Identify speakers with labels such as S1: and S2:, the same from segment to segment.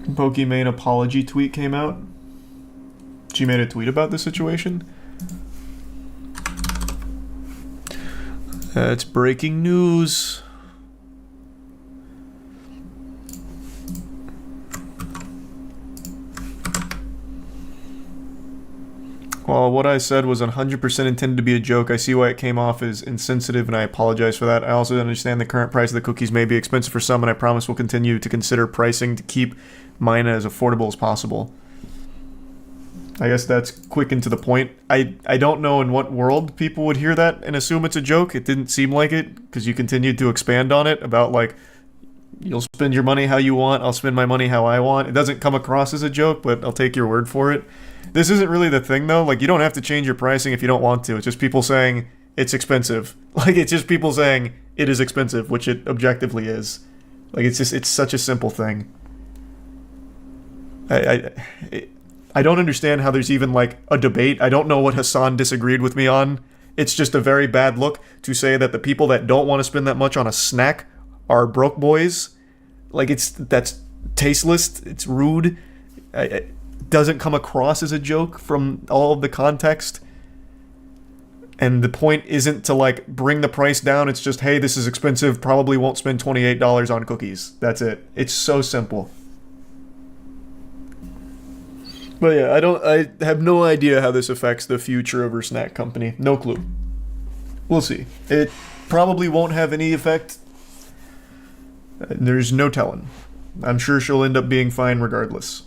S1: Pokimane apology tweet came out. She made a tweet about the situation. That's breaking news. Well, what I said was 100% intended to be a joke. I see why it came off as insensitive, and I apologize for that. I also understand the current price of the cookies may be expensive for some, and I promise we'll continue to consider pricing to keep mine as affordable as possible. I guess that's quick and to the point. I don't know in what world people would hear that and assume it's a joke. It didn't seem like it, because you continued to expand on it about, like, you'll spend your money how you want, I'll spend my money how I want. It doesn't come across as a joke, but I'll take your word for it. This isn't really the thing, though. Like, you don't have to change your pricing if you don't want to. It's just people saying it's expensive. Like, it's just people saying it is expensive, which it objectively is. Like, it's such a simple thing. I don't understand how there's even, like, a debate. I don't know what Hassan disagreed with me on. It's just a very bad look to say that the people that don't want to spend that much on a snack are broke boys. Like, that's tasteless. It's rude. It doesn't come across as a joke from all of the context. And the point isn't to, like, bring the price down. It's just, hey, this is expensive. Probably won't spend $28 on cookies. That's it. It's so simple. But yeah, I have no idea how this affects the future of her snack company. No clue. We'll see. It probably won't have any effect. There's no telling. I'm sure she'll end up being fine regardless.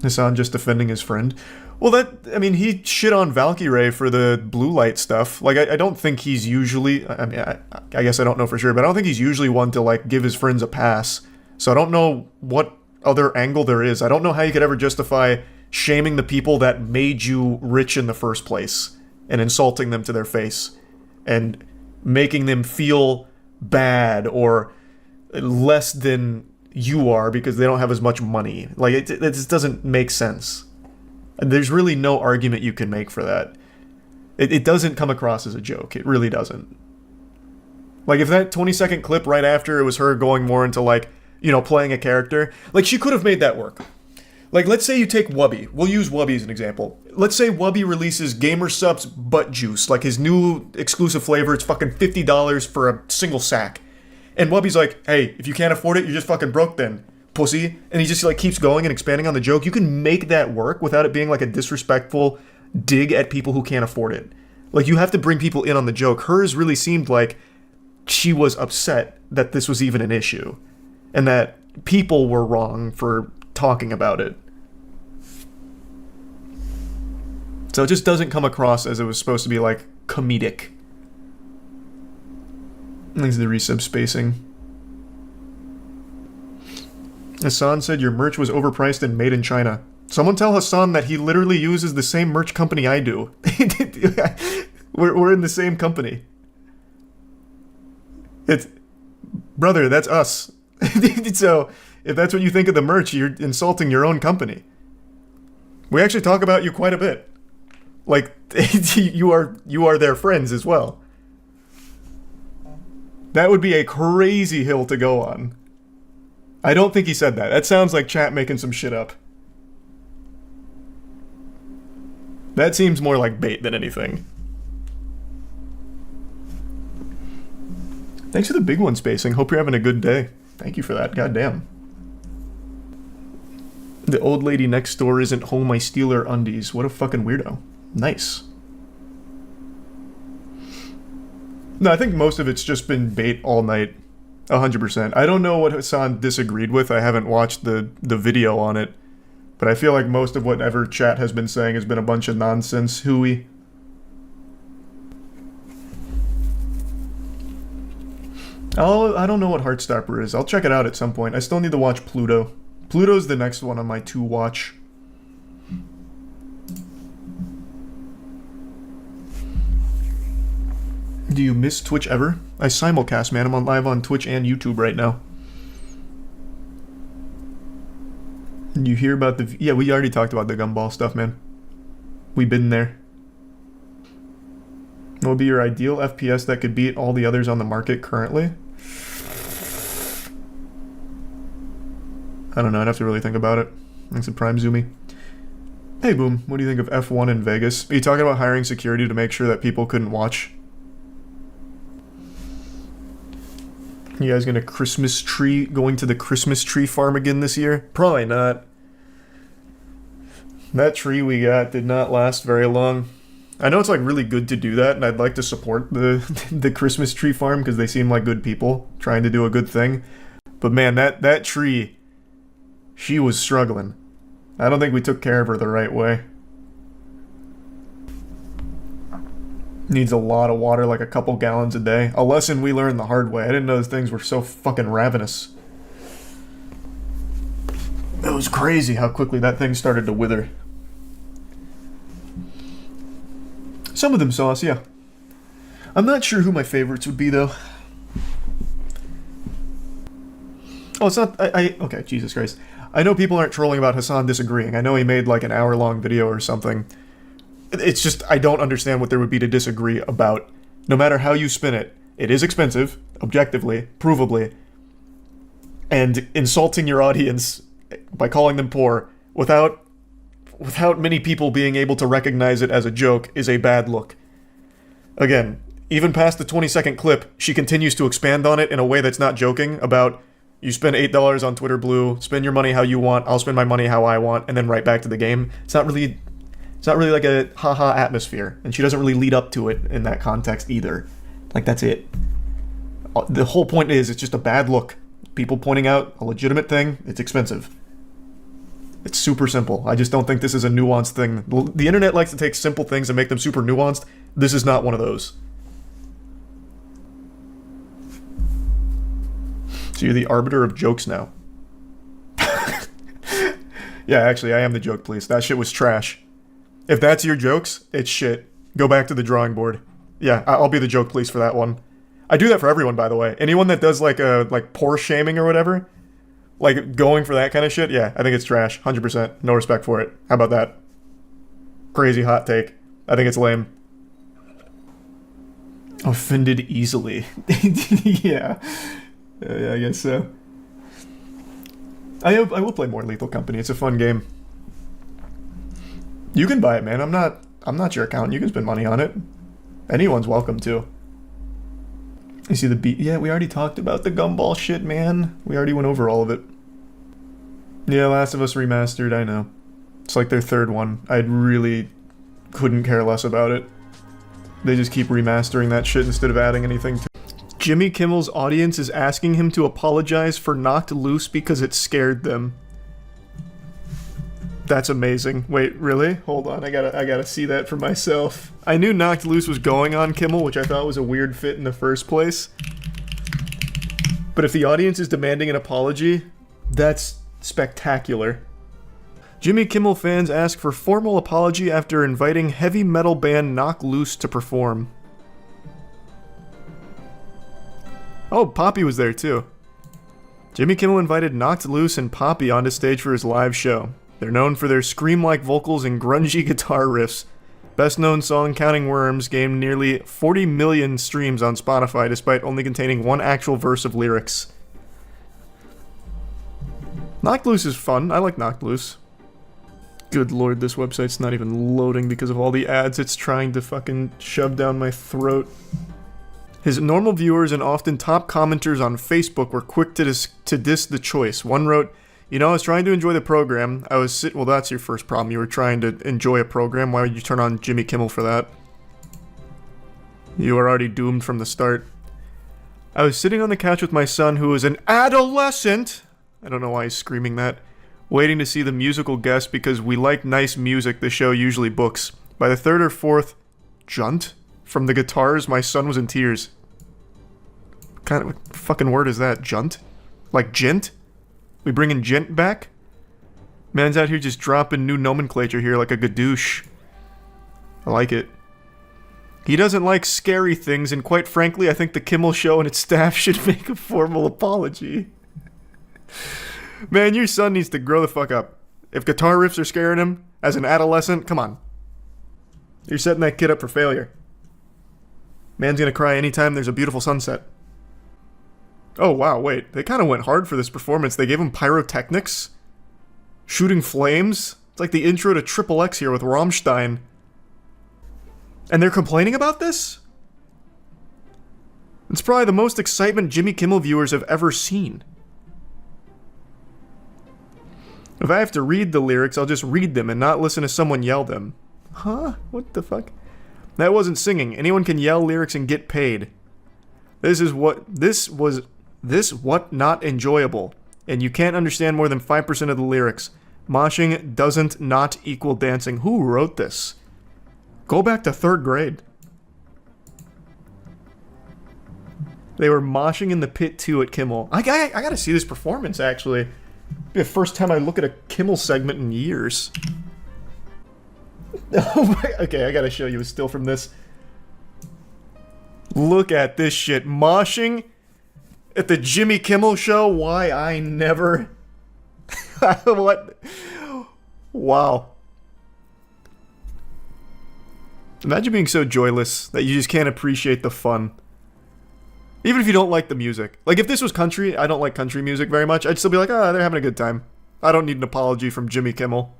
S1: Hassan just defending his friend. Well, he shit on Valkyrie for the blue light stuff. Like, I don't think he's usually, I guess I don't know for sure, but I don't think he's usually one to, like, give his friends a pass. So I don't know what other angle there is. I don't know how you could ever justify shaming the people that made you rich in the first place and insulting them to their face and making them feel bad or less than you are because they don't have as much money. Like, it just doesn't make sense. And there's really no argument you can make for that. It doesn't come across as a joke. It really doesn't. Like, if that 20-second clip right after it was her going more into, like, you know, playing a character, like, she could have made that work. Like, let's say you take Wubby. We'll use Wubby as an example. Let's say Wubby releases Gamer Sup's Butt Juice, like his new exclusive flavor. It's fucking $50 for a single sack. And Wubby's like, hey, if you can't afford it, you're just fucking broke then, pussy. And he just, like, keeps going and expanding on the joke. You can make that work without it being, like, a disrespectful dig at people who can't afford it. Like, you have to bring people in on the joke. Hers really seemed like she was upset that this was even an issue. And that people were wrong for talking about it. So it just doesn't come across as it was supposed to be, like, comedic. Thanks to the resub spacing. Hassan said your merch was overpriced and made in China. Someone tell Hassan that he literally uses the same merch company I do. We're in the same company. Brother, that's us. So, if that's what you think of the merch, you're insulting your own company. We actually talk about you quite a bit. Like, you are their friends as well. That would be a crazy hill to go on. I don't think he said that. That sounds like chat making some shit up. That seems more like bait than anything. Thanks for the big one spacing. Hope you're having a good day. Thank you for that. Goddamn. The old lady next door isn't home. I steal her undies. What a fucking weirdo. Nice. No, I think most of it's just been bait all night. 100%. I don't know what Hassan disagreed with. I haven't watched the video on it. But I feel like most of whatever chat has been saying has been a bunch of nonsense hooey. I don't know what Heartstopper is. I'll check it out at some point. I still need to watch Pluto. Pluto's the next one on my to-watch. Do you miss Twitch ever? I simulcast, man. I'm on live on Twitch and YouTube right now. You hear about the... Yeah, we already talked about the gumball stuff, man. We've been there. What would be your ideal FPS that could beat all the others on the market currently? I don't know, I'd have to really think about it. Thanks to Prime Zoomy. Hey Boom, what do you think of F1 in Vegas? Are you talking about hiring security to make sure that people couldn't watch? You guys going to the Christmas tree farm again this year? Probably not. That tree we got did not last very long. I know it's like really good to do that, and I'd like to support the the Christmas tree farm because they seem like good people trying to do a good thing. But man, that tree, she was struggling. I don't think we took care of her the right way. Needs a lot of water, like a couple gallons a day. A lesson we learned the hard way. I didn't know those things were so fucking ravenous. It was crazy how quickly that thing started to wither. Some of them sauce, yeah. I'm not sure who my favorites would be, though. Oh, it's not... okay, Jesus Christ. I know people aren't trolling about Hassan disagreeing. I know he made like an hour-long video or something. It's just, I don't understand what there would be to disagree about. No matter how you spin it, it is expensive, objectively, provably. And insulting your audience by calling them poor without many people being able to recognize it as a joke is a bad look. Again, even past the 20-second clip, she continues to expand on it in a way that's not joking about, you spend $8 on Twitter Blue, spend your money how you want, I'll spend my money how I want, and then right back to the game. It's not really like a haha atmosphere, and she doesn't really lead up to it in that context either. Like, that's it. The whole point is, it's just a bad look. People pointing out a legitimate thing, it's expensive. It's super simple. I just don't think this is a nuanced thing. The internet likes to take simple things and make them super nuanced. This is not one of those. So you're the arbiter of jokes now. Yeah, actually, I am the joke police. That shit was trash. If that's your jokes, it's shit. Go back to the drawing board. Yeah, I'll be the joke police for that one. I do that for everyone, by the way. Anyone that does like poor shaming or whatever, like going for that kind of shit, yeah, I think it's trash. 100%. No respect for it. How about that? Crazy hot take. I think it's lame. Offended easily. Yeah. Yeah, I guess so. I will play more Lethal Company. It's a fun game. You can buy it, man. I'm not your accountant. You can spend money on it. Anyone's welcome to. You see the beat? Yeah, we already talked about the gumball shit, man. We already went over all of it. Yeah, Last of Us Remastered, I know. It's like their third one. I really couldn't care less about it. They just keep remastering that shit instead of adding anything to it. Jimmy Kimmel's audience is asking him to apologize for Knocked Loose because it scared them. That's amazing. Wait, really? Hold on, I gotta see that for myself. I knew Knocked Loose was going on Kimmel, which I thought was a weird fit in the first place. But if the audience is demanding an apology, that's spectacular. Jimmy Kimmel fans ask for formal apology after inviting heavy metal band Knocked Loose to perform. Oh, Poppy was there too. Jimmy Kimmel invited Knocked Loose and Poppy onto stage for his live show. They're known for their scream-like vocals and grungy guitar riffs. Best known song, Counting Worms, gained nearly 40 million streams on Spotify despite only containing one actual verse of lyrics. Knocked Loose is fun. I like Knocked Loose. Good lord, this website's not even loading because of all the ads it's trying to fucking shove down my throat. His normal viewers and often top commenters on Facebook were quick to diss the choice. One wrote, "You know, I was trying to enjoy the program. Well, that's your first problem. You were trying to enjoy a program. Why would you turn on Jimmy Kimmel for that? You were already doomed from the start. I was sitting on the couch with my son, who was an adolescent." I don't know why he's screaming that. "Waiting to see the musical guest because we like nice music the show usually books. By the third or fourth junt from the guitars, my son was in tears." What kind of fucking word is that? Junt? Like gent? We bringing gent back? Man's out here just dropping new nomenclature here like a gadoosh. I like it. He doesn't like scary things, and quite frankly, I think the Kimmel Show and its staff should make a formal apology. Man, your son needs to grow the fuck up. If guitar riffs are scaring him, as an adolescent, come on. You're setting that kid up for failure. Man's gonna cry anytime there's a beautiful sunset. Oh, wow, wait. They kind of went hard for this performance. They gave him pyrotechnics, shooting flames. It's like the intro to Triple X here with Rammstein. And they're complaining about this? It's probably the most excitement Jimmy Kimmel viewers have ever seen. If I have to read the lyrics, I'll just read them and not listen to someone yell them. Huh? What the fuck? That wasn't singing. Anyone can yell lyrics and get paid. This what not enjoyable. And you can't understand more than 5% of the lyrics. Moshing doesn't not equal dancing. Who wrote this? Go back to 3rd grade. They were moshing in the pit too at Kimmel. I gotta see this performance actually. Be the first time I look at a Kimmel segment in years. Okay, I gotta show you a still from this. Look at this shit. Moshing at the Jimmy Kimmel show? Why I never... What? Wow. Imagine being so joyless that you just can't appreciate the fun. Even if you don't like the music. Like, if this was country, I don't like country music very much, I'd still be like, ah, they're having a good time. I don't need an apology from Jimmy Kimmel.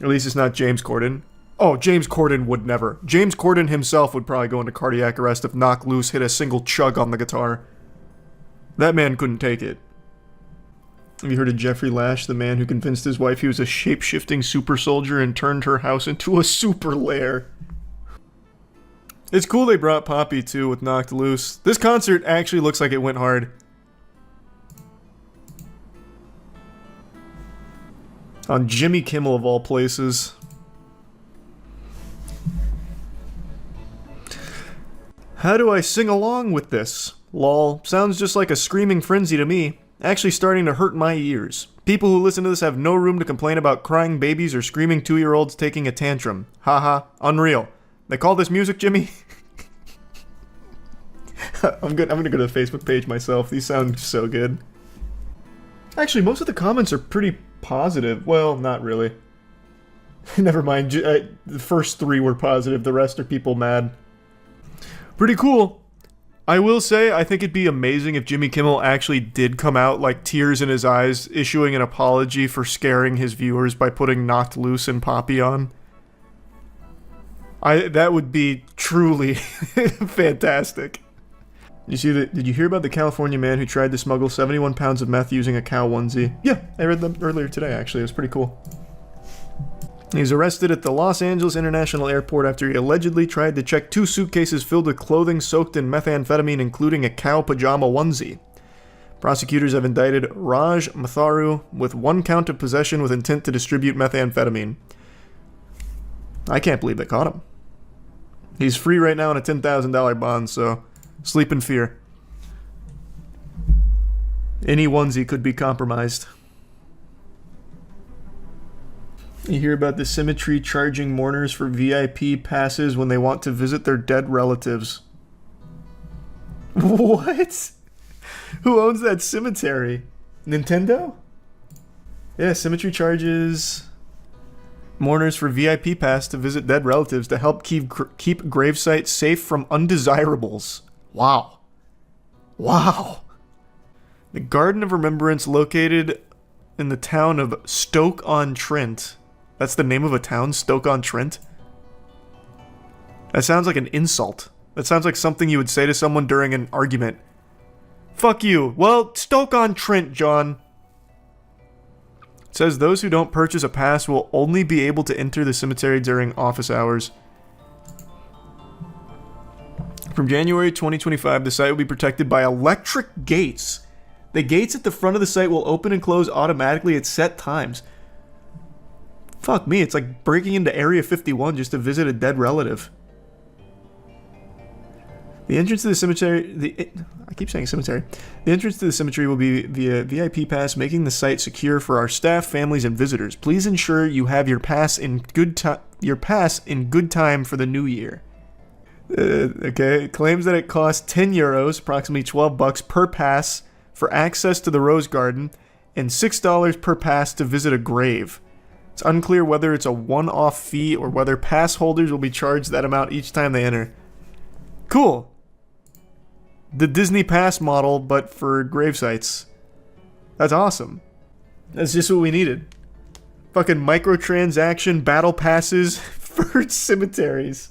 S1: At least it's not James Corden. Oh, James Corden would never. James Corden himself would probably go into cardiac arrest if Knock Loose hit a single chug on the guitar. That man couldn't take it. Have you heard of Jeffrey Lash, the man who convinced his wife he was a shape-shifting super soldier and turned her house into a super lair? It's cool they brought Poppy too with Knocked Loose. This concert actually looks like it went hard. On Jimmy Kimmel of all places. How do I sing along with this? Lol, sounds just like a screaming frenzy to me. Actually starting to hurt my ears. People who listen to this have no room to complain about crying babies or screaming 2-year-olds taking a tantrum. Haha, unreal. They call this music, Jimmy? I'm gonna go to the Facebook page myself. These sound so good. Actually, most of the comments are pretty positive. Well, not really. Never mind. The first 3 were positive. The rest are people mad. Pretty cool. I will say, I think it'd be amazing if Jimmy Kimmel actually did come out, like, tears in his eyes, issuing an apology for scaring his viewers by putting Knocked Loose and Poppy on. That would be truly fantastic. Did you hear about the California man who tried to smuggle 71 pounds of meth using a cow onesie? Yeah, I read them earlier today, actually. It was pretty cool. He's arrested at the Los Angeles International Airport after he allegedly tried to check 2 suitcases filled with clothing soaked in methamphetamine, including a cow pajama onesie. Prosecutors have indicted Raj Matharu with 1 count of possession with intent to distribute methamphetamine. I can't believe they caught him. He's free right now on a $10,000 bond, so sleep in fear. Any onesie could be compromised. You hear about the cemetery charging mourners for VIP passes when they want to visit their dead relatives. What? Who owns that cemetery? Nintendo? Yeah, cemetery charges mourners for VIP pass to visit dead relatives to help keep gravesites safe from undesirables. Wow. Wow. The Garden of Remembrance located in the town of Stoke-on-Trent. That's the name of a town, Stoke-on-Trent? That sounds like an insult. That sounds like something you would say to someone during an argument. Fuck you. Well, Stoke-on-Trent, John. It says those who don't purchase a pass will only be able to enter the cemetery during office hours. From January 2025, the site will be protected by electric gates. The gates at the front of the site will open and close automatically at set times. Fuck me, it's like breaking into Area 51 just to visit a dead relative. The entrance to the cemetery... I keep saying cemetery. The entrance to the cemetery will be via VIP pass, making the site secure for our staff, families, and visitors. Please ensure you have your pass in good time for the new year. Okay, it claims that it costs 10 euros, approximately 12 bucks per pass for access to the Rose Garden, and $6 per pass to visit a grave. It's unclear whether it's a one-off fee or whether pass holders will be charged that amount each time they enter. Cool. The Disney Pass model, but for grave sites. That's awesome. That's just what we needed. Fucking microtransaction battle passes for cemeteries.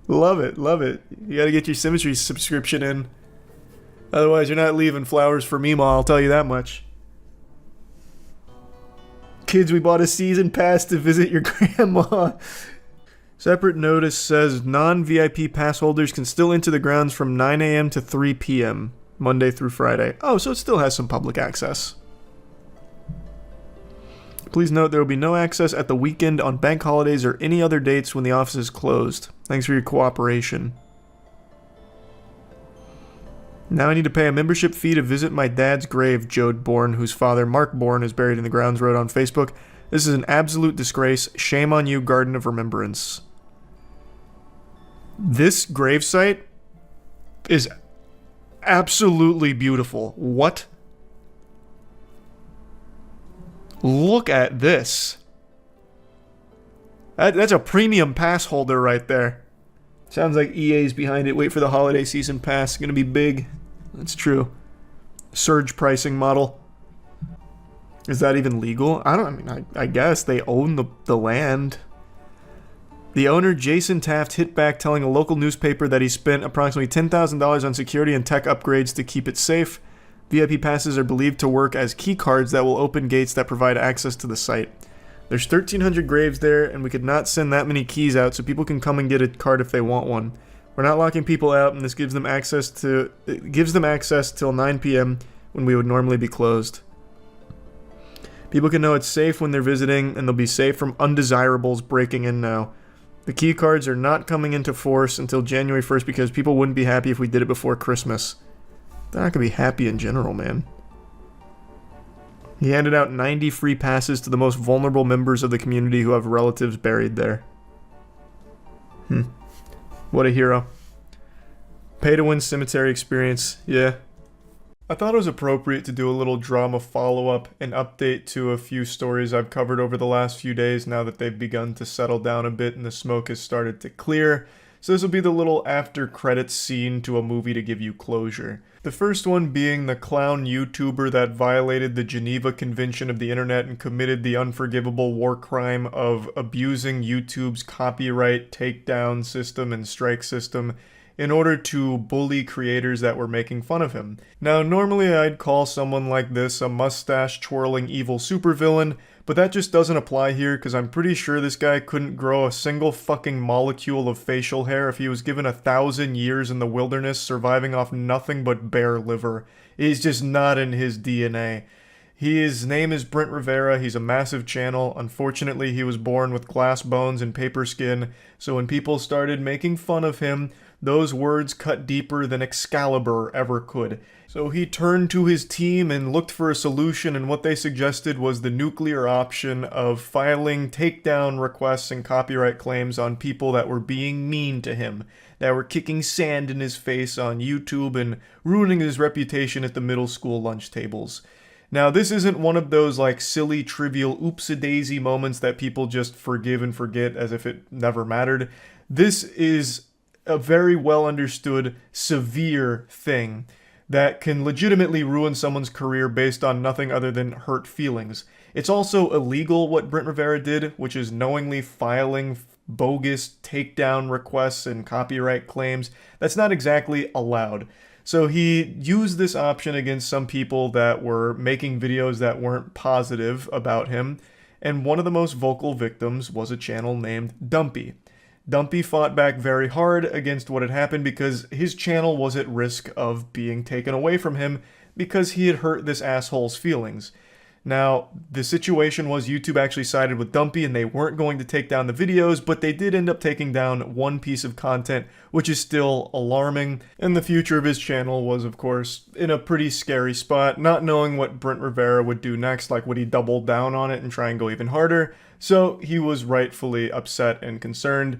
S1: Love it, love it. You gotta get your cemetery subscription in. Otherwise, you're not leaving flowers for Mima, I'll tell you that much. Kids, we bought a season pass to visit your grandma. Separate notice says non-VIP pass holders can still enter the grounds from 9 a.m. to 3 p.m. Monday through Friday. Oh, so it still has some public access. Please note there will be no access at the weekend, on bank holidays, or any other dates when the office is closed. Thanks for your cooperation. Now I need to pay a membership fee to visit my dad's grave, Jode Bourne, whose father, Mark Bourne, is buried in the grounds, wrote on Facebook. This is an absolute disgrace. Shame on you, Garden of Remembrance. This gravesite is absolutely beautiful. What? Look at this. That's a premium pass holder right there. Sounds like EA's behind it. Wait for the holiday season pass. It's gonna be big. That's true. Surge pricing model. Is that even legal? I guess they own the land. The owner, Jason Taft, hit back telling a local newspaper that he spent approximately $10,000 on security and tech upgrades to keep it safe. VIP passes are believed to work as key cards that will open gates that provide access to the site. There's 1,300 graves there, and we could not send that many keys out so people can come and get a card if they want one. We're not locking people out, and this gives them access till 9 p.m. when we would normally be closed. People can know it's safe when they're visiting, and they'll be safe from undesirables breaking in now. The key cards are not coming into force until January 1st because people wouldn't be happy if we did it before Christmas. They're not going to be happy in general, man. He handed out 90 free passes to the most vulnerable members of the community who have relatives buried there. What a hero. Pay to win cemetery experience, yeah. I thought it was appropriate to do a little drama follow-up and update to a few stories I've covered over the last few days now that they've begun to settle down a bit and the smoke has started to clear. So this will be the little after credits scene to a movie to give you closure. The first one being the clown YouTuber that violated the Geneva Convention of the Internet and committed the unforgivable war crime of abusing YouTube's copyright takedown system and strike system in order to bully creators that were making fun of him. Now, normally I'd call someone like this a mustache-twirling evil supervillain, but that just doesn't apply here because I'm pretty sure this guy couldn't grow a single fucking molecule of facial hair if he was given 1,000 years in the wilderness surviving off nothing but bear liver. It's just not in his DNA. His name is Brent Rivera. He's a massive channel. Unfortunately, he was born with glass bones and paper skin, so when people started making fun of him, those words cut deeper than Excalibur ever could. So he turned to his team and looked for a solution, and what they suggested was the nuclear option of filing takedown requests and copyright claims on people that were being mean to him, that were kicking sand in his face on YouTube and ruining his reputation at the middle school lunch tables. Now, this isn't one of those like silly, trivial, oops-a-daisy moments that people just forgive and forget as if it never mattered. This is a very well understood, severe thing that can legitimately ruin someone's career based on nothing other than hurt feelings. It's also illegal what Brent Rivera did, which is knowingly filing bogus takedown requests and copyright claims. That's not exactly allowed. So he used this option against some people that were making videos that weren't positive about him, and one of the most vocal victims was a channel named Dumpy. Dumpy fought back very hard against what had happened because his channel was at risk of being taken away from him because he had hurt this asshole's feelings. Now, the situation was YouTube actually sided with Dumpy and they weren't going to take down the videos, but they did end up taking down one piece of content, which is still alarming, and the future of his channel was, of course, in a pretty scary spot, not knowing what Brent Rivera would do next, like would he double down on it and try and go even harder, so he was rightfully upset and concerned.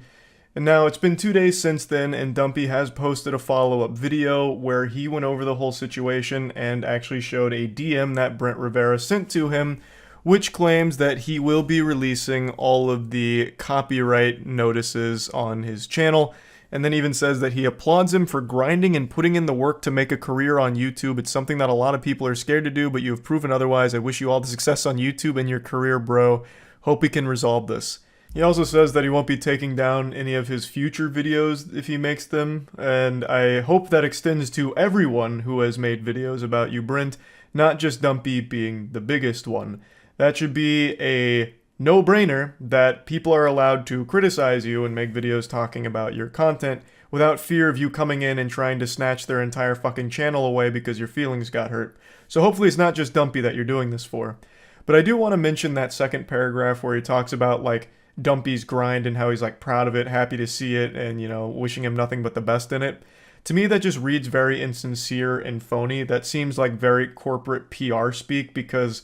S1: And now it's been 2 days since then, and Dumpy has posted a follow-up video where he went over the whole situation and actually showed a DM that Brent Rivera sent to him, which claims that he will be releasing all of the copyright notices on his channel, and then even says that he applauds him for grinding and putting in the work to make a career on YouTube. It's something that a lot of people are scared to do, but you have proven otherwise. I wish you all the success on YouTube and your career, bro. Hope he can resolve this. He also says that he won't be taking down any of his future videos if he makes them, and I hope that extends to everyone who has made videos about you, Brent, not just Dumpy being the biggest one. That should be a no-brainer that people are allowed to criticize you and make videos talking about your content without fear of you coming in and trying to snatch their entire fucking channel away because your feelings got hurt. So hopefully it's not just Dumpy that you're doing this for. But I do want to mention that second paragraph where he talks about, like, Dumpy's grind and how he's, like, proud of it, happy to see it, and, you know, wishing him nothing but the best in it. To me, that just reads very insincere and phony. That seems like very corporate PR speak, because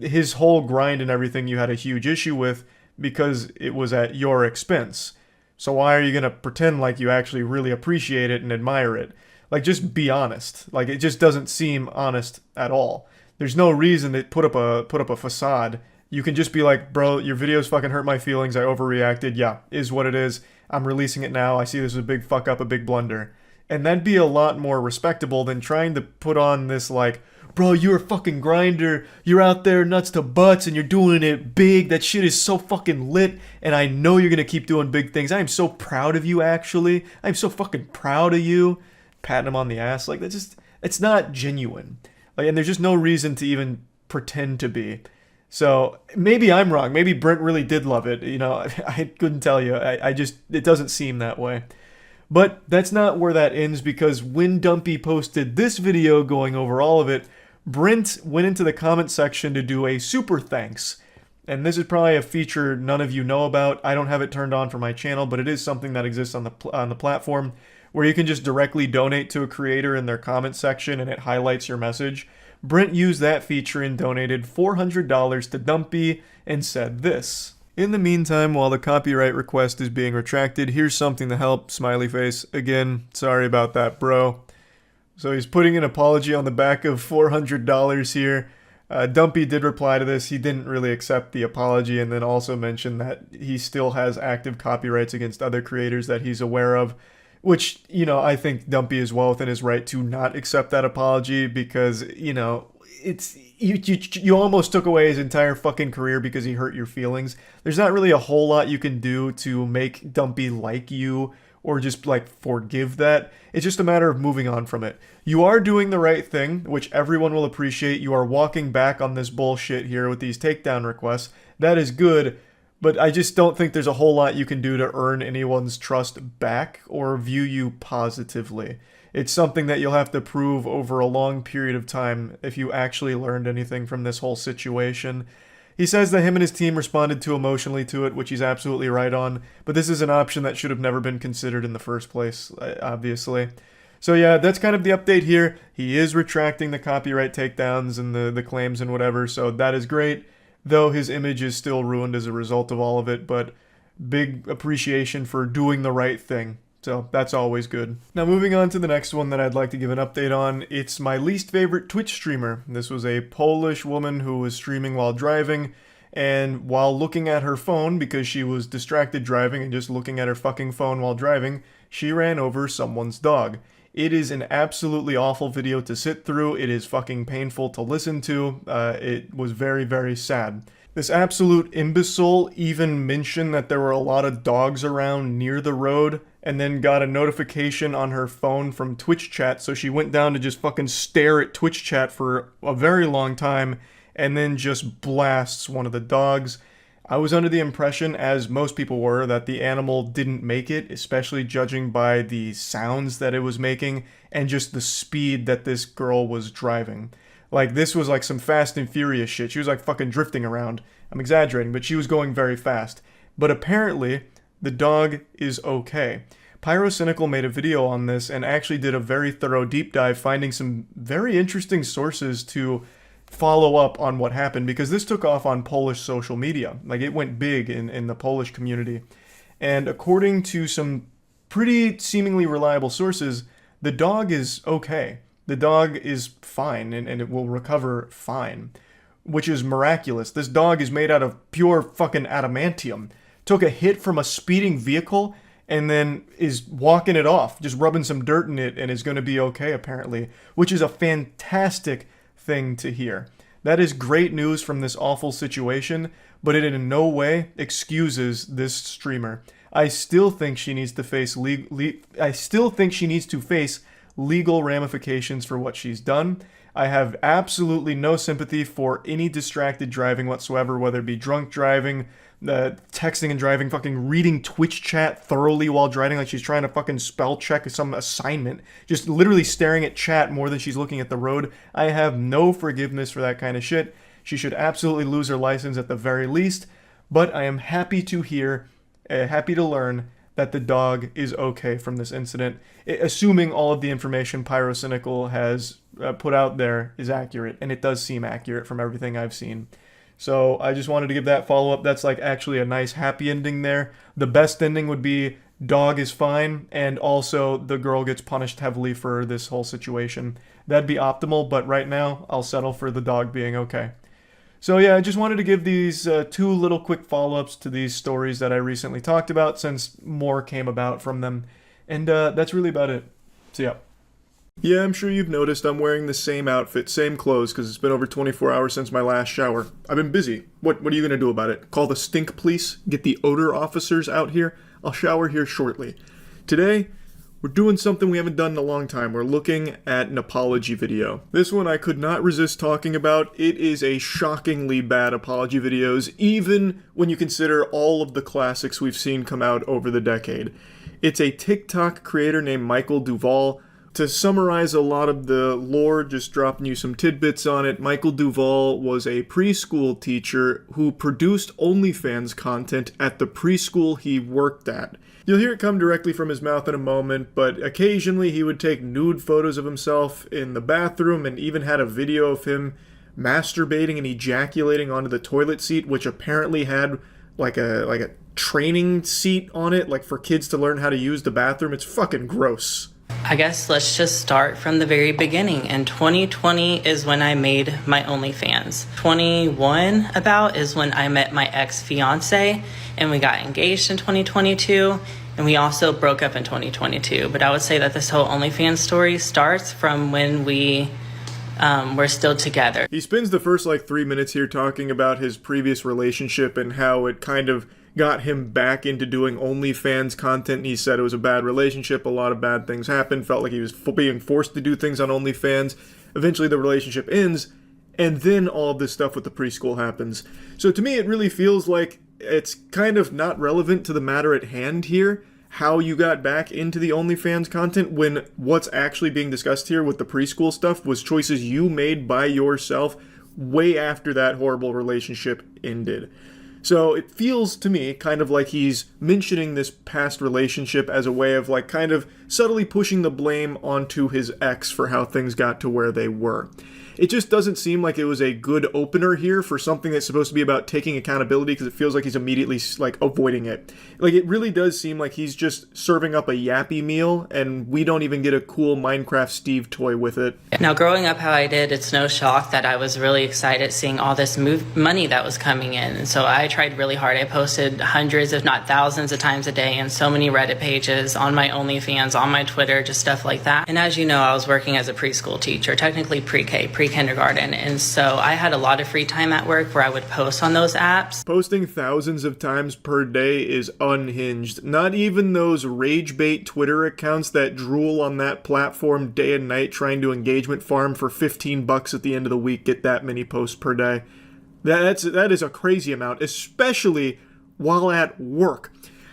S1: his whole grind and everything you had a huge issue with because it was at your expense. So why are you going to pretend like you actually really appreciate it and admire it? Like, just be honest. Like, it just doesn't seem honest at all. There's no reason to put up a facade. You can just be like, bro, your videos fucking hurt my feelings. I overreacted. Yeah, is what it is. I'm releasing it now. I see this as a big fuck up, a big blunder. And that'd be a lot more respectable than trying to put on this, like, bro, you're a fucking grinder. You're out there nuts to butts and you're doing it big. That shit is so fucking lit. And I know you're going to keep doing big things. I am so proud of you, actually. I'm so fucking proud of you. Patting him on the ass. Like, it's not genuine. Like, and there's just no reason to even pretend to be. So maybe I'm wrong. Maybe Brent really did love it. You know, I couldn't tell you. It doesn't seem that way. But that's not where that ends, because when Dumpy posted this video going over all of it, Brent went into the comment section to do a super thanks. And this is probably a feature none of you know about. I don't have it turned on for my channel, but it is something that exists on the platform, where you can just directly donate to a creator in their comment section and it highlights your message. Brent used that feature and donated $400 to Dumpy and said this. In the meantime, while the copyright request is being retracted, here's something to help, smiley face. Again, sorry about that, bro. So he's putting an apology on the back of $400 here. Dumpy did reply to this. He didn't really accept the apology, and then also mentioned that he still has active copyrights against other creators that he's aware of, which, you know, I think Dumpy is well within his right to not accept that apology, because, you know, it's you almost took away his entire fucking career because he hurt your feelings. There's not really a whole lot you can do to make Dumpy like you or just, like, forgive that. It's just a matter of moving on from it. You are doing the right thing, which everyone will appreciate. You are walking back on this bullshit here with these takedown requests. That is good, but I just don't think there's a whole lot you can do to earn anyone's trust back or view you positively. It's something that you'll have to prove over a long period of time if you actually learned anything from this whole situation. He says that him and his team responded too emotionally to it, which he's absolutely right on, but this is an option that should have never been considered in the first place, obviously. So yeah, that's kind of the update here. He is retracting the copyright takedowns and the claims and whatever, so that is great, though his image is still ruined as a result of all of it, but big appreciation for doing the right thing. So that's always good. Now moving on to the next one that I'd like to give an update on. It's my least favorite Twitch streamer. This was a Polish woman who was streaming while driving, and while looking at her phone, because she was distracted driving and just looking at her fucking phone while driving, she ran over someone's dog. It is an absolutely awful video to sit through. It is fucking painful to listen to. It was very, very sad. This absolute imbecile even mentioned that there were a lot of dogs around near the road, and then got a notification on her phone from Twitch chat, so she went down to just fucking stare at Twitch chat for a very long time, and then just blasts one of the dogs. I was under the impression, as most people were, that the animal didn't make it, especially judging by the sounds that it was making, and just the speed that this girl was driving. Like, this was like some Fast and Furious shit. She was like fucking drifting around. I'm exaggerating, but she was going very fast. But apparently, the dog is okay. Pyrocynical made a video on this and actually did a very thorough deep dive, finding some very interesting sources to follow up on what happened, because this took off on Polish social media. Like, it went big in the Polish community. And according to some pretty seemingly reliable sources, the dog is okay. The dog is fine, and it will recover fine, which is miraculous. This dog is made out of pure fucking adamantium. Took a hit from a speeding vehicle and then is walking it off, just rubbing some dirt in it, and is going to be okay, apparently, which is a fantastic thing to hear. That is great news from this awful situation, but it in no way excuses this streamer. I still think she needs to face legal ramifications for what she's done. I have absolutely no sympathy for any distracted driving whatsoever, whether it be drunk driving, texting and driving, fucking reading Twitch chat thoroughly while driving like she's trying to fucking spell check some assignment, just literally staring at chat more than she's looking at the road. I have no forgiveness for that kind of shit. She should absolutely lose her license at the very least, but I am happy to learn that the dog is okay from this incident, assuming all of the information Pyrocynical has put out there is accurate, and it does seem accurate from everything I've seen. So I just wanted to give that follow-up. That's like actually a nice happy ending there. The best ending would be dog is fine, and also the girl gets punished heavily for this whole situation. That'd be optimal, but right now I'll settle for the dog being okay. So yeah, I just wanted to give these two little quick follow-ups to these stories that I recently talked about, since more came about from them. And that's really about it. So yeah. Yeah, I'm sure you've noticed I'm wearing the same outfit, same clothes, because it's been over 24 hours since my last shower. I've been busy. What are you going to do about it? Call the stink police? Get the odor officers out here? I'll shower here shortly. Today, we're doing something we haven't done in a long time. We're looking at an apology video. This one I could not resist talking about. It is a shockingly bad apology videos, even when you consider all of the classics we've seen come out over the decade. It's a TikTok creator named Michael Duvall. To summarize a lot of the lore, just dropping you some tidbits on it, Michael Duvall was a preschool teacher who produced OnlyFans content at the preschool he worked at. You'll hear it come directly from his mouth in a moment, but occasionally he would take nude photos of himself in the bathroom and even had a video of him masturbating and ejaculating onto the toilet seat, which apparently had like a training seat on it, like for kids to learn how to use the bathroom. It's fucking gross.
S2: I guess let's just start from the very beginning. In 2020 is when I made my OnlyFans. 21 about is when I met my ex-fiance, and we got engaged in 2022, and we also broke up in 2022. But I would say that this whole OnlyFans story starts from when we were still together.
S1: He spends the first 3 minutes here talking about his previous relationship and how it kind of got him back into doing OnlyFans content. He said it was a bad relationship, a lot of bad things happened, felt like he was being forced to do things on OnlyFans. Eventually the relationship ends, and then all of this stuff with the preschool happens. So to me it really feels like it's kind of not relevant to the matter at hand here, how you got back into the OnlyFans content, when what's actually being discussed here with the preschool stuff was choices you made by yourself way after that horrible relationship ended. So it feels to me kind of like he's mentioning this past relationship as a way of kind of subtly pushing the blame onto his ex for how things got to where they were. It just doesn't seem like it was a good opener here for something that's supposed to be about taking accountability, because it feels like he's immediately avoiding it. It really does seem like he's just serving up a yappy meal, and we don't even get a cool Minecraft Steve toy with it.
S2: Now, growing up how I did, it's no shock that I was really excited seeing all this money that was coming in. And so I tried really hard. I posted hundreds, if not thousands of times a day in so many Reddit pages, on my OnlyFans, on my Twitter, just stuff like that. And as you know, I was working as a preschool teacher, technically pre-K, pre-kindergarten. And so I had a lot of free time at work where I would post on those apps.
S1: Posting thousands of times per day is unhinged. Not even those rage bait Twitter accounts that drool on that platform day and night trying to engagement farm for $15 at the end of the week get that many posts per day. That is a crazy amount, especially while at work.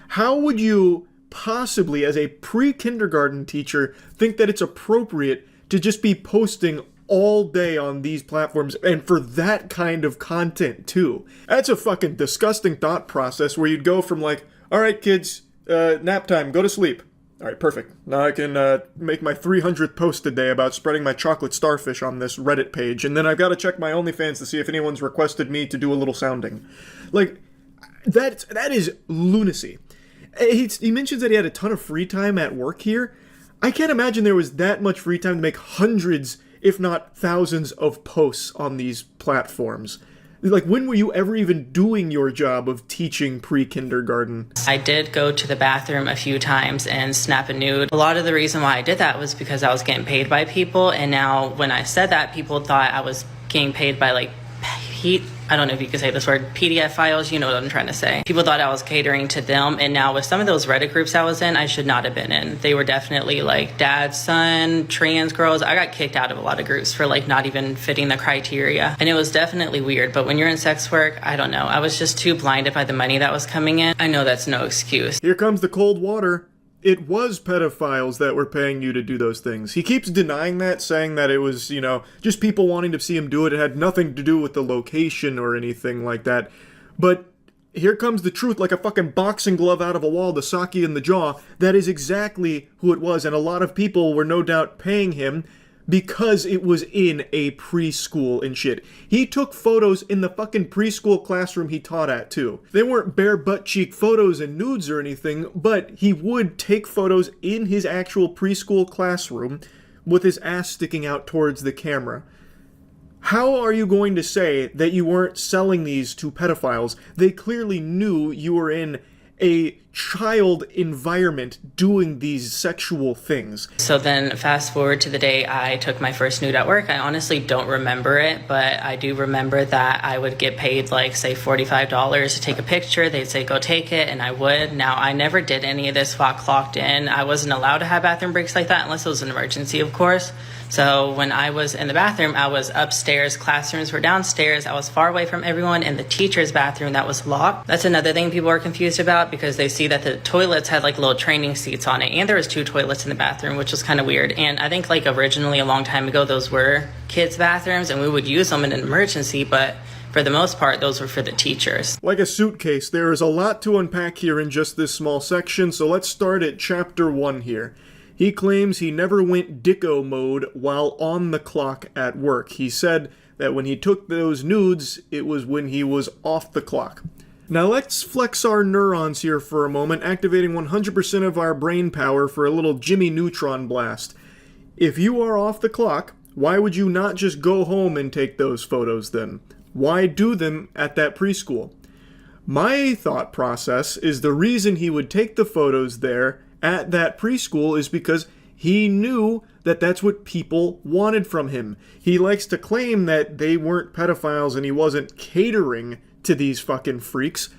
S1: How would you possibly, as a pre-kindergarten teacher, think that it's appropriate to just be posting all day on these platforms, and for that kind of content too? That's a fucking disgusting thought process where you'd go from all right kids, nap time, go to sleep. All right, perfect. Now I can make my 300th post today about spreading my chocolate starfish on this Reddit page, and then I've got to check my OnlyFans to see if anyone's requested me to do a little sounding. That is lunacy. He mentions that he had a ton of free time at work here. I can't imagine there was that much free time to make hundreds, if not thousands, of posts on these platforms. Like, when were you ever even doing your job of teaching pre-kindergarten?
S2: I did go to the bathroom a few times and snap a nude. A lot of the reason why I did that was because I was getting paid by people, and now when I said that, people thought I was getting paid by like I don't know if you can say this word, PDF files, you know what I'm trying to say. People thought I was catering to them, and now with some of those Reddit groups I was in, I should not have been in. They were definitely like dad, son, trans girls. I got kicked out of a lot of groups for like not even fitting the criteria, and it was definitely weird. But when you're in sex work, I don't know. I was just too blinded by the money that was coming in. I know that's no excuse.
S1: Here comes the cold water. It was pedophiles that were paying you to do those things. He keeps denying that, saying that it was, just people wanting to see him do it. It had nothing to do with the location or anything like that. But here comes the truth, like a fucking boxing glove out of a wall, the sock in the jaw. That is exactly who it was, and a lot of people were no doubt paying him because it was in a preschool and shit. He took photos in the fucking preschool classroom he taught at, too. They weren't bare butt cheek photos and nudes or anything, but he would take photos in his actual preschool classroom with his ass sticking out towards the camera. How are you going to say that you weren't selling these to pedophiles? They clearly knew you were in a child environment doing these sexual things.
S2: So then fast forward to the day I took my first nude at work. I honestly don't remember it, but I do remember that I would get paid like say $45 to take a picture. They'd say go take it, and I would. Now I never did any of this while clocked in. I wasn't allowed to have bathroom breaks like that unless it was an emergency, of course. So when I was in the bathroom, I was upstairs, classrooms were downstairs, I was far away from everyone, in the teacher's bathroom that was locked. That's another thing people are confused about, because they see that the toilets had like little training seats on it, and there was 2 toilets in the bathroom, which was kind of weird. And I think like originally a long time ago, those were kids' bathrooms and we would use them in an emergency, but for the most part, those were for the teachers.
S1: Like a suitcase, there is a lot to unpack here in just this small section, so let's start at chapter 1 here. He claims he never went dicko mode while on the clock at work. He said that when he took those nudes, it was when he was off the clock. Now let's flex our neurons here for a moment, activating 100% of our brain power for a little Jimmy Neutron blast. If you are off the clock, why would you not just go home and take those photos then? Why do them at that preschool? My thought process is the reason he would take the photos there at that preschool is because he knew that that's what people wanted from him. He likes to claim that they weren't pedophiles and he wasn't catering to these fucking freaks.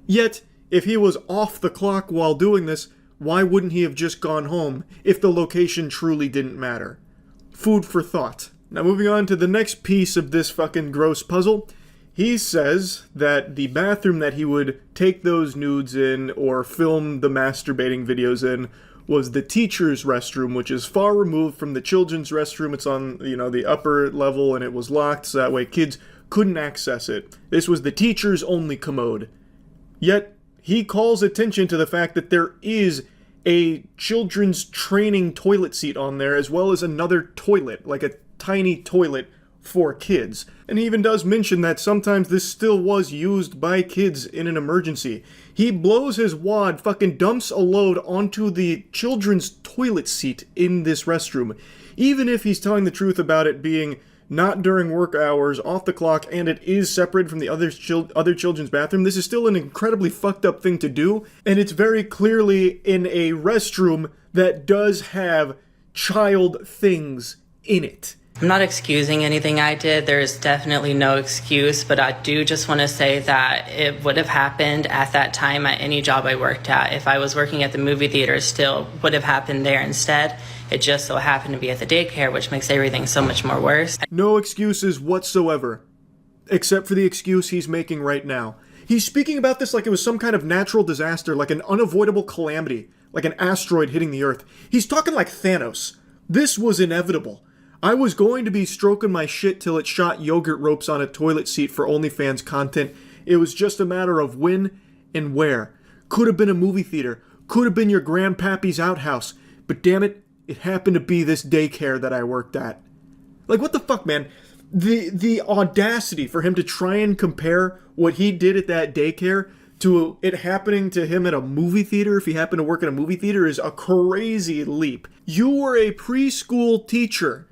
S1: Yet, if he was off the clock while doing this, why wouldn't he have just gone home if the location truly didn't matter? Food for thought. Now moving on to the next piece of this fucking gross puzzle. He says that the bathroom that he would take those nudes in or film the masturbating videos in was the teacher's restroom, which is far removed from the children's restroom. It's on, the upper level, and it was locked, so that way kids couldn't access it. This was the teacher's only commode. Yet, he calls attention to the fact that there is a children's training toilet seat on there, as well as another toilet, like a tiny toilet for kids. And he even does mention that sometimes this still was used by kids in an emergency. He blows his wad, fucking dumps a load onto the children's toilet seat in this restroom. Even if he's telling the truth about it being not during work hours, off the clock, and it is separated from the other children's bathroom, this is still an incredibly fucked up thing to do, and it's very clearly in a restroom that does have child things in it.
S2: I'm not excusing anything I did. There's definitely no excuse, but I do just want to say that it would have happened at that time at any job I worked at. If I was working at the movie theater, still would have happened there instead. It just so happened to be at the daycare, which makes everything so much more worse.
S1: No excuses whatsoever, except for the excuse he's making right now. He's speaking about this like it was some kind of natural disaster, like an unavoidable calamity, like an asteroid hitting the Earth. He's talking like Thanos. This was inevitable. I was going to be stroking my shit till it shot yogurt ropes on a toilet seat for OnlyFans content. It was just a matter of when and where. Could have been a movie theater. Could have been your grandpappy's outhouse. But damn it, it happened to be this daycare that I worked at. Like, what the fuck, man? The audacity for him to try and compare what he did at that daycare to it happening to him at a movie theater, if he happened to work in a movie theater, is a crazy leap. You were a preschool teacher.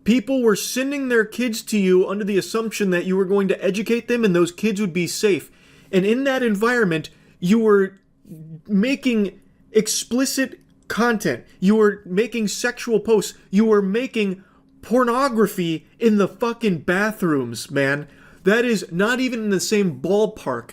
S1: People were sending their kids to you under the assumption that you were going to educate them and those kids would be safe. And in that environment, you were making explicit content. You were making sexual posts. You were making pornography in the fucking bathrooms, man. That is not even in the same ballpark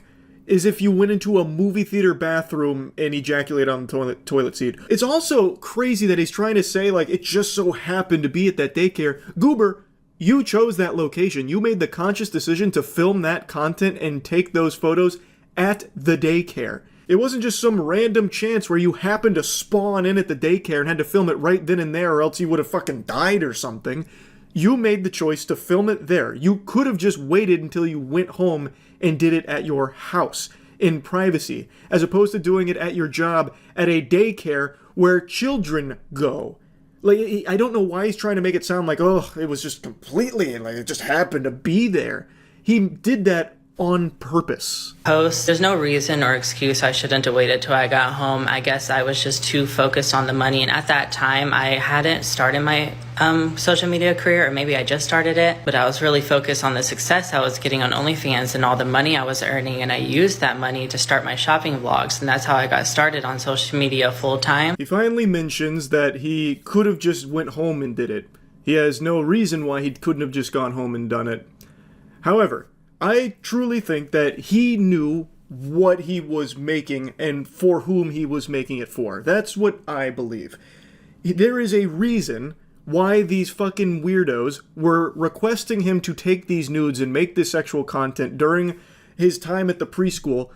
S1: as if you went into a movie theater bathroom and ejaculated on the toilet seat. It's also crazy that he's trying to say, like, it just so happened to be at that daycare. Goober, you chose that location. You made the conscious decision to film that content and take those photos at the daycare. It wasn't just some random chance where you happened to spawn in at the daycare and had to film it right then and there, or else you would have fucking died or something. You made the choice to film it there. You could have just waited until you went home and did it at your house in privacy, as opposed to doing it at your job at a daycare where children go. Like, I don't know why he's trying to make it sound like, oh, it was just completely, like, it just happened to be there. He did that on purpose.
S2: There's no reason or excuse I shouldn't have waited till I got home. I guess I was just too focused on the money, and at that time I hadn't started my social media career, or maybe I just started it, but I was really focused on the success I was getting on OnlyFans and all the money I was earning, and I used that money to start my shopping vlogs, and that's how I got started on social media full time.
S1: He finally mentions that he could have just went home and did it. He has no reason why he couldn't have just gone home and done it. However, I truly think that he knew what he was making and for whom he was making it for. That's what I believe. There is a reason why these fucking weirdos were requesting him to take these nudes and make this sexual content during his time at the preschool.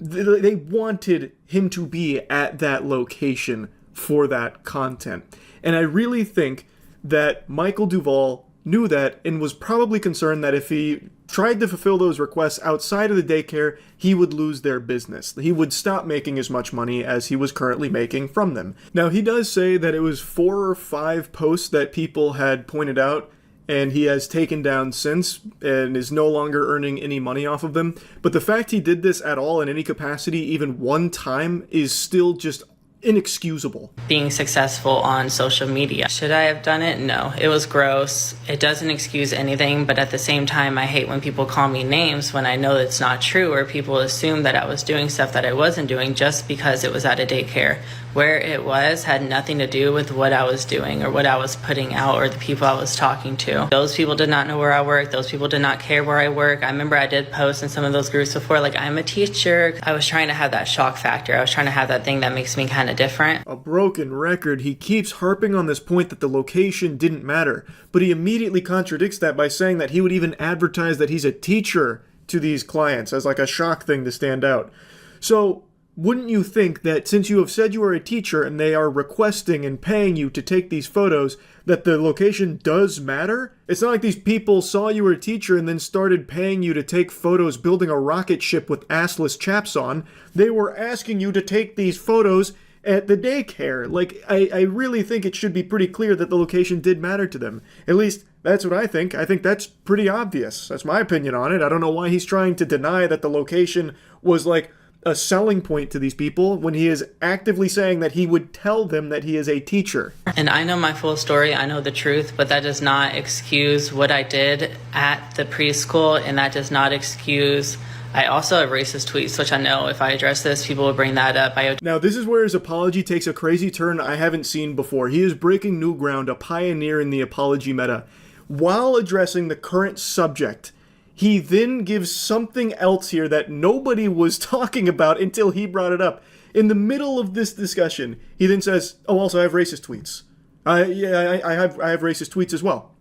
S1: They wanted him to be at that location for that content. And I really think that Michael Duvall knew that and was probably concerned that if he tried to fulfill those requests outside of the daycare, he would lose their business. He would stop making as much money as he was currently making from them. Now, he does say that it was 4 or 5 posts that people had pointed out, and he has taken down since and is no longer earning any money off of them. But the fact he did this at all in any capacity, even one time, is still just inexcusable.
S2: Being successful on social media. Should I have done it? No. It was gross. It doesn't excuse anything, but at the same time, I hate when people call me names when I know it's not true, or people assume that I was doing stuff that I wasn't doing just because it was at a daycare. Where it was had nothing to do with what I was doing or what I was putting out or the people I was talking to. Those people did not know where I work. Those people did not care where I work. I remember I did post in some of those groups before, like, I'm a teacher. I was trying to have that shock factor. I was trying to have that thing that makes me kind of different.
S1: A broken record. He keeps harping on this point that the location didn't matter, but he immediately contradicts that by saying that he would even advertise that he's a teacher to these clients as like a shock thing to stand out. So, wouldn't you think that since you have said you are a teacher and they are requesting and paying you to take these photos, that the location does matter? It's not like these people saw you were a teacher and then started paying you to take photos building a rocket ship with assless chaps on. They were asking you to take these photos at the daycare. Like, I really think it should be pretty clear that the location did matter to them. At least, that's what I think. I think that's pretty obvious. That's my opinion on it. I don't know why he's trying to deny that the location was, like, a selling point to these people when he is actively saying that he would tell them that he is a teacher.
S2: And I know my full story, I know the truth, but that does not excuse what I did at the preschool, and that does not excuse... I also have racist tweets, which I know if I address this, people will bring that up.
S1: Now, this is where his apology takes a crazy turn I haven't seen before. He is breaking new ground, a pioneer in the apology meta. While addressing the current subject, he then gives something else here that nobody was talking about until he brought it up. In the middle of this discussion, he then says, oh, also I have racist tweets. I have racist tweets as well.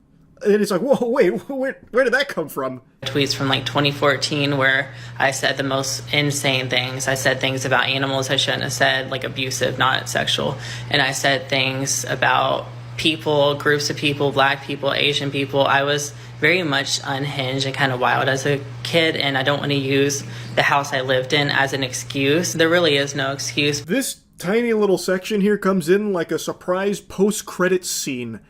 S1: And it's like, whoa, wait, where did that come from?
S2: Tweets from like 2014 where I said the most insane things. I said things about animals I shouldn't have said, like abusive, not sexual. And I said things about people, groups of people, black people, Asian people. I was very much unhinged and kind of wild as a kid, and I don't want to use the house I lived in as an excuse. There really is no excuse.
S1: This tiny little section here comes in like a surprise post-credits scene.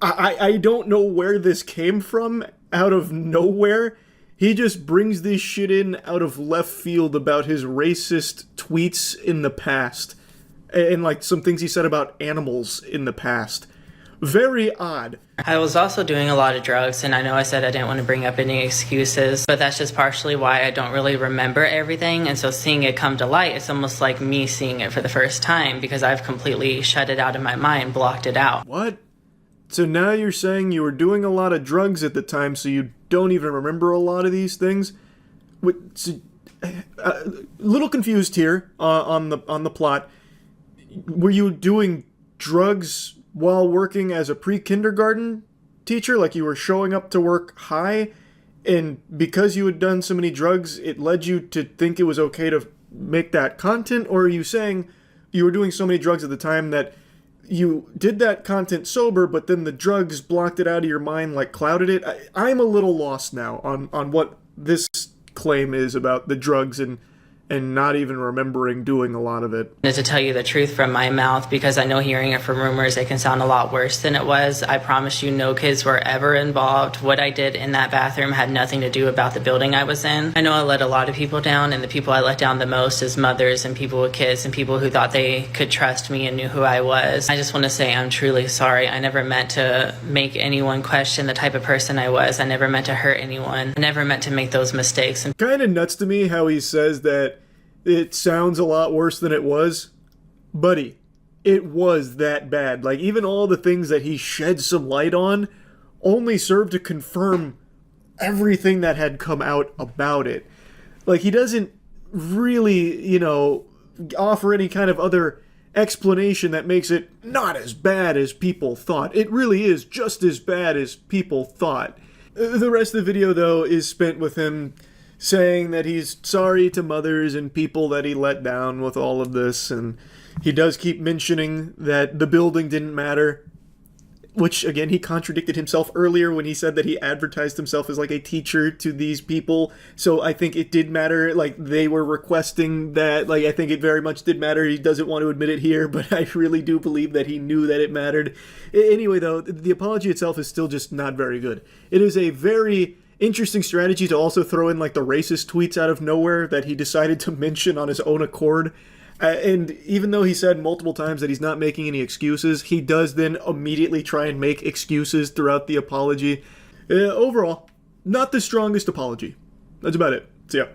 S1: I don't know where this came from out of nowhere. He just brings this shit in out of left field about his racist tweets in the past. And like some things he said about animals in the past. Very odd.
S2: I was also doing a lot of drugs, and I know I said I didn't want to bring up any excuses, but that's just partially why I don't really remember everything. And so seeing it come to light, it's almost like me seeing it for the first time because I've completely shut it out of my mind, blocked it out.
S1: What? So now you're saying you were doing a lot of drugs at the time, so you don't even remember a lot of these things? A little confused here on the plot. Were you doing drugs while working as a pre-kindergarten teacher? Like you were showing up to work high, and because you had done so many drugs, it led you to think it was okay to make that content? Or are you saying you were doing so many drugs at the time that you did that content sober, but then the drugs blocked it out of your mind, like clouded it? I'm a little lost now on what this claim is about the drugs and not even remembering doing a lot of it.
S2: And to tell you the truth from my mouth, because I know hearing it from rumors, it can sound a lot worse than it was. I promise you no kids were ever involved. What I did in that bathroom had nothing to do about the building I was in. I know I let a lot of people down, and the people I let down the most is mothers and people with kids and people who thought they could trust me and knew who I was. I just want to say I'm truly sorry. I never meant to make anyone question the type of person I was. I never meant to hurt anyone. I never meant to make those mistakes.
S1: Kind of nuts to me how he says that it sounds a lot worse than it was. Buddy, it was that bad. Like, even all the things that he shed some light on only served to confirm everything that had come out about it. Like, he doesn't really, offer any kind of other explanation that makes it not as bad as people thought. It really is just as bad as people thought. The rest of the video, though, is spent with him saying that he's sorry to mothers and people that he let down with all of this, and he does keep mentioning that the building didn't matter, which, again, he contradicted himself earlier when he said that he advertised himself as, like, a teacher to these people, so I think it did matter. Like, they were requesting that. Like, I think it very much did matter. He doesn't want to admit it here, but I really do believe that he knew that it mattered. Anyway, though, the apology itself is still just not very good. It is a very interesting strategy to also throw in, like, the racist tweets out of nowhere that he decided to mention on his own accord. And even though he said multiple times that he's not making any excuses, he does then immediately try and make excuses throughout the apology. Overall, not the strongest apology. That's about it. So yeah.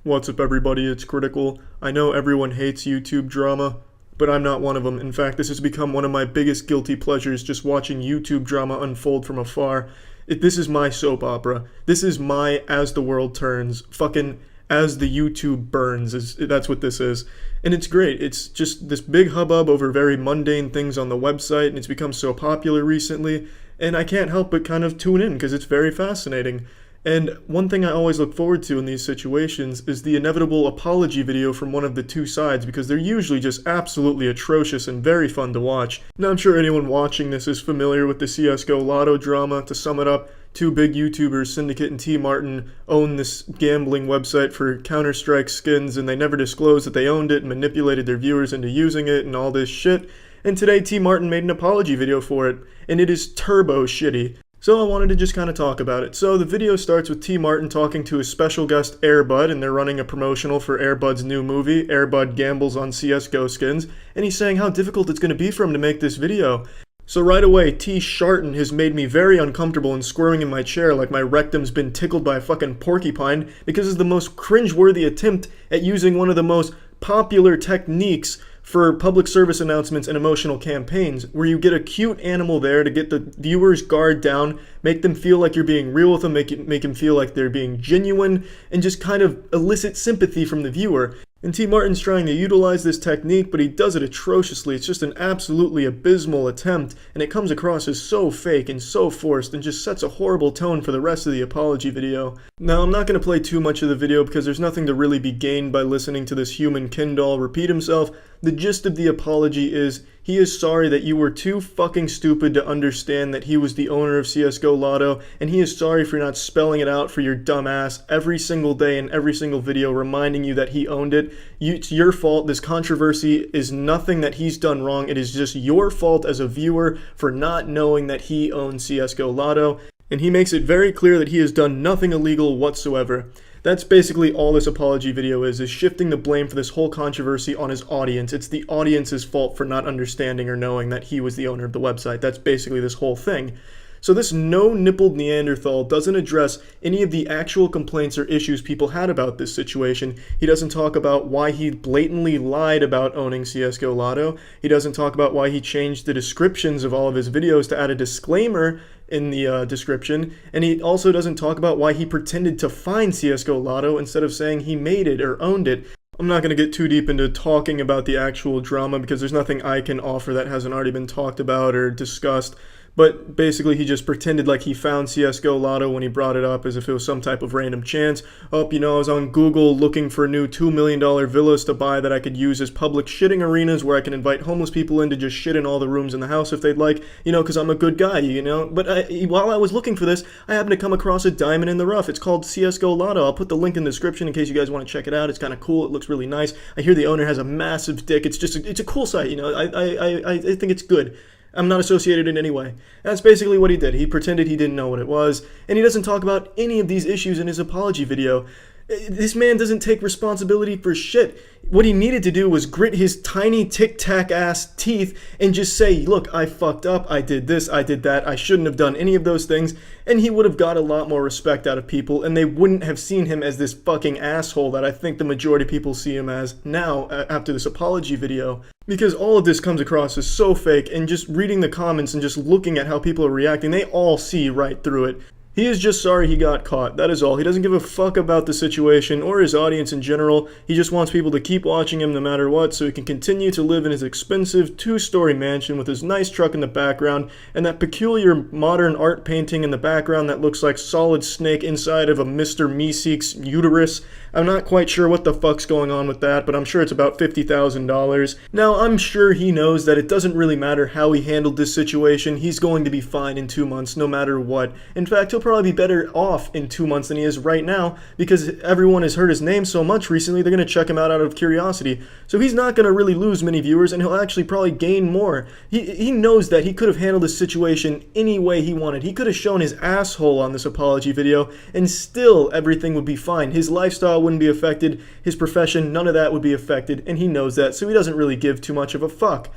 S1: What's up, everybody? It's Critical. I know everyone hates YouTube drama, but I'm not one of them. In fact, this has become one of my biggest guilty pleasures, just watching YouTube drama unfold from afar. This is my soap opera. This is my As the World Turns, fucking As the YouTube Burns, that's what this is. And it's great. It's just this big hubbub over very mundane things on the website, and it's become so popular recently, and I can't help but kind of tune in because it's very fascinating. And one thing I always look forward to in these situations is the inevitable apology video from one of the two sides, because they're usually just absolutely atrocious and very fun to watch. Now, I'm sure anyone watching this is familiar with the CSGO Lotto drama. To sum it up, two big YouTubers, Syndicate and Tmartn, own this gambling website for Counter-Strike skins, and they never disclosed that they owned it and manipulated their viewers into using it and all this shit. And today, Tmartn made an apology video for it, and it is turbo shitty. So I wanted to just kind of talk about it. So the video starts with Tmartn talking to his special guest Airbud, and they're running a promotional for Airbud's new movie, Airbud Gambles on CSGO Skins, and he's saying how difficult it's going to be for him to make this video. So right away, T. Sharton has made me very uncomfortable and squirming in my chair like my rectum's been tickled by a fucking porcupine, because it's the most cringeworthy attempt at using one of the most popular techniques for public service announcements and emotional campaigns, where you get a cute animal there to get the viewer's guard down, make them feel like you're being real with them, make them feel like they're being genuine, and just kind of elicit sympathy from the viewer. And Tmartn's trying to utilize this technique, but he does it atrociously. It's just an absolutely abysmal attempt, and it comes across as so fake and so forced and just sets a horrible tone for the rest of the apology video. Now, I'm not going to play too much of the video because there's nothing to really be gained by listening to this human Ken doll repeat himself. The gist of the apology is he is sorry that you were too fucking stupid to understand that he was the owner of CSGO Lotto, and he is sorry for not spelling it out for your dumb ass every single day in every single video, reminding you that he owned it. It's your fault. This controversy is nothing that he's done wrong. It is just your fault as a viewer for not knowing that he owns CSGO Lotto. and he makes it very clear that he has done nothing illegal whatsoever. That's basically all this apology video is shifting the blame for this whole controversy on his audience. It's the audience's fault for not understanding or knowing that he was the owner of the website. That's basically this whole thing. So this no-nippled Neanderthal doesn't address any of the actual complaints or issues people had about this situation. He doesn't talk about why he blatantly lied about owning CSGO Lotto. He doesn't talk about why he changed the descriptions of all of his videos to add a disclaimer in the description. And he also doesn't talk about why he pretended to find CSGO Lotto instead of saying he made it or owned it. I'm not going to get too deep into talking about the actual drama because there's nothing I can offer that hasn't already been talked about or discussed. But basically, he just pretended like he found CSGO Lotto when he brought it up as if it was some type of random chance. Oh, you know, I was on Google looking for new $2 million villas to buy that I could use as public shitting arenas where I can invite homeless people in to just shit in all the rooms in the house if they'd like, you know, because I'm a good guy, you know. But while I was looking for this, I happened to come across a diamond in the rough. It's called CSGO Lotto. I'll put the link in the description in case you guys want to check it out. It's kind of cool. It looks really nice. I hear the owner has a massive dick. It's just, it's a cool site, you know. I think it's good. I'm not associated in any way. That's basically what he did. He pretended he didn't know what it was, and he doesn't talk about any of these issues in his apology video. This man doesn't take responsibility for shit. What he needed to do was grit his tiny tic-tac-ass teeth and just say, look, I fucked up, I did this, I did that, I shouldn't have done any of those things, and he would have got a lot more respect out of people, and they wouldn't have seen him as this fucking asshole that I think the majority of people see him as now after this apology video. Because all of this comes across as so fake, and just reading the comments and just looking at how people are reacting, they all see right through it. He is just sorry he got caught, that is all. He doesn't give a fuck about the situation or his audience in general. He just wants people to keep watching him no matter what so he can continue to live in his expensive 2-story mansion with his nice truck in the background and that peculiar modern art painting in the background that looks like Solid Snake inside of a Mr. Meeseek's uterus. I'm not quite sure what the fuck's going on with that, but I'm sure it's about $50,000. Now, I'm sure he knows that it doesn't really matter how he handled this situation. He's going to be fine in 2 months no matter what. In fact, he'll probably be better off in 2 months than he is right now because everyone has heard his name so much recently, they're going to check him out of curiosity. So he's not going to really lose many viewers, and he'll actually probably gain more. He knows that he could have handled this situation any way he wanted. He could have shown his asshole on this apology video, and still everything would be fine. His lifestyle wouldn't be affected, his profession, none of that would be affected, and he knows that, so he doesn't really give too much of a fuck.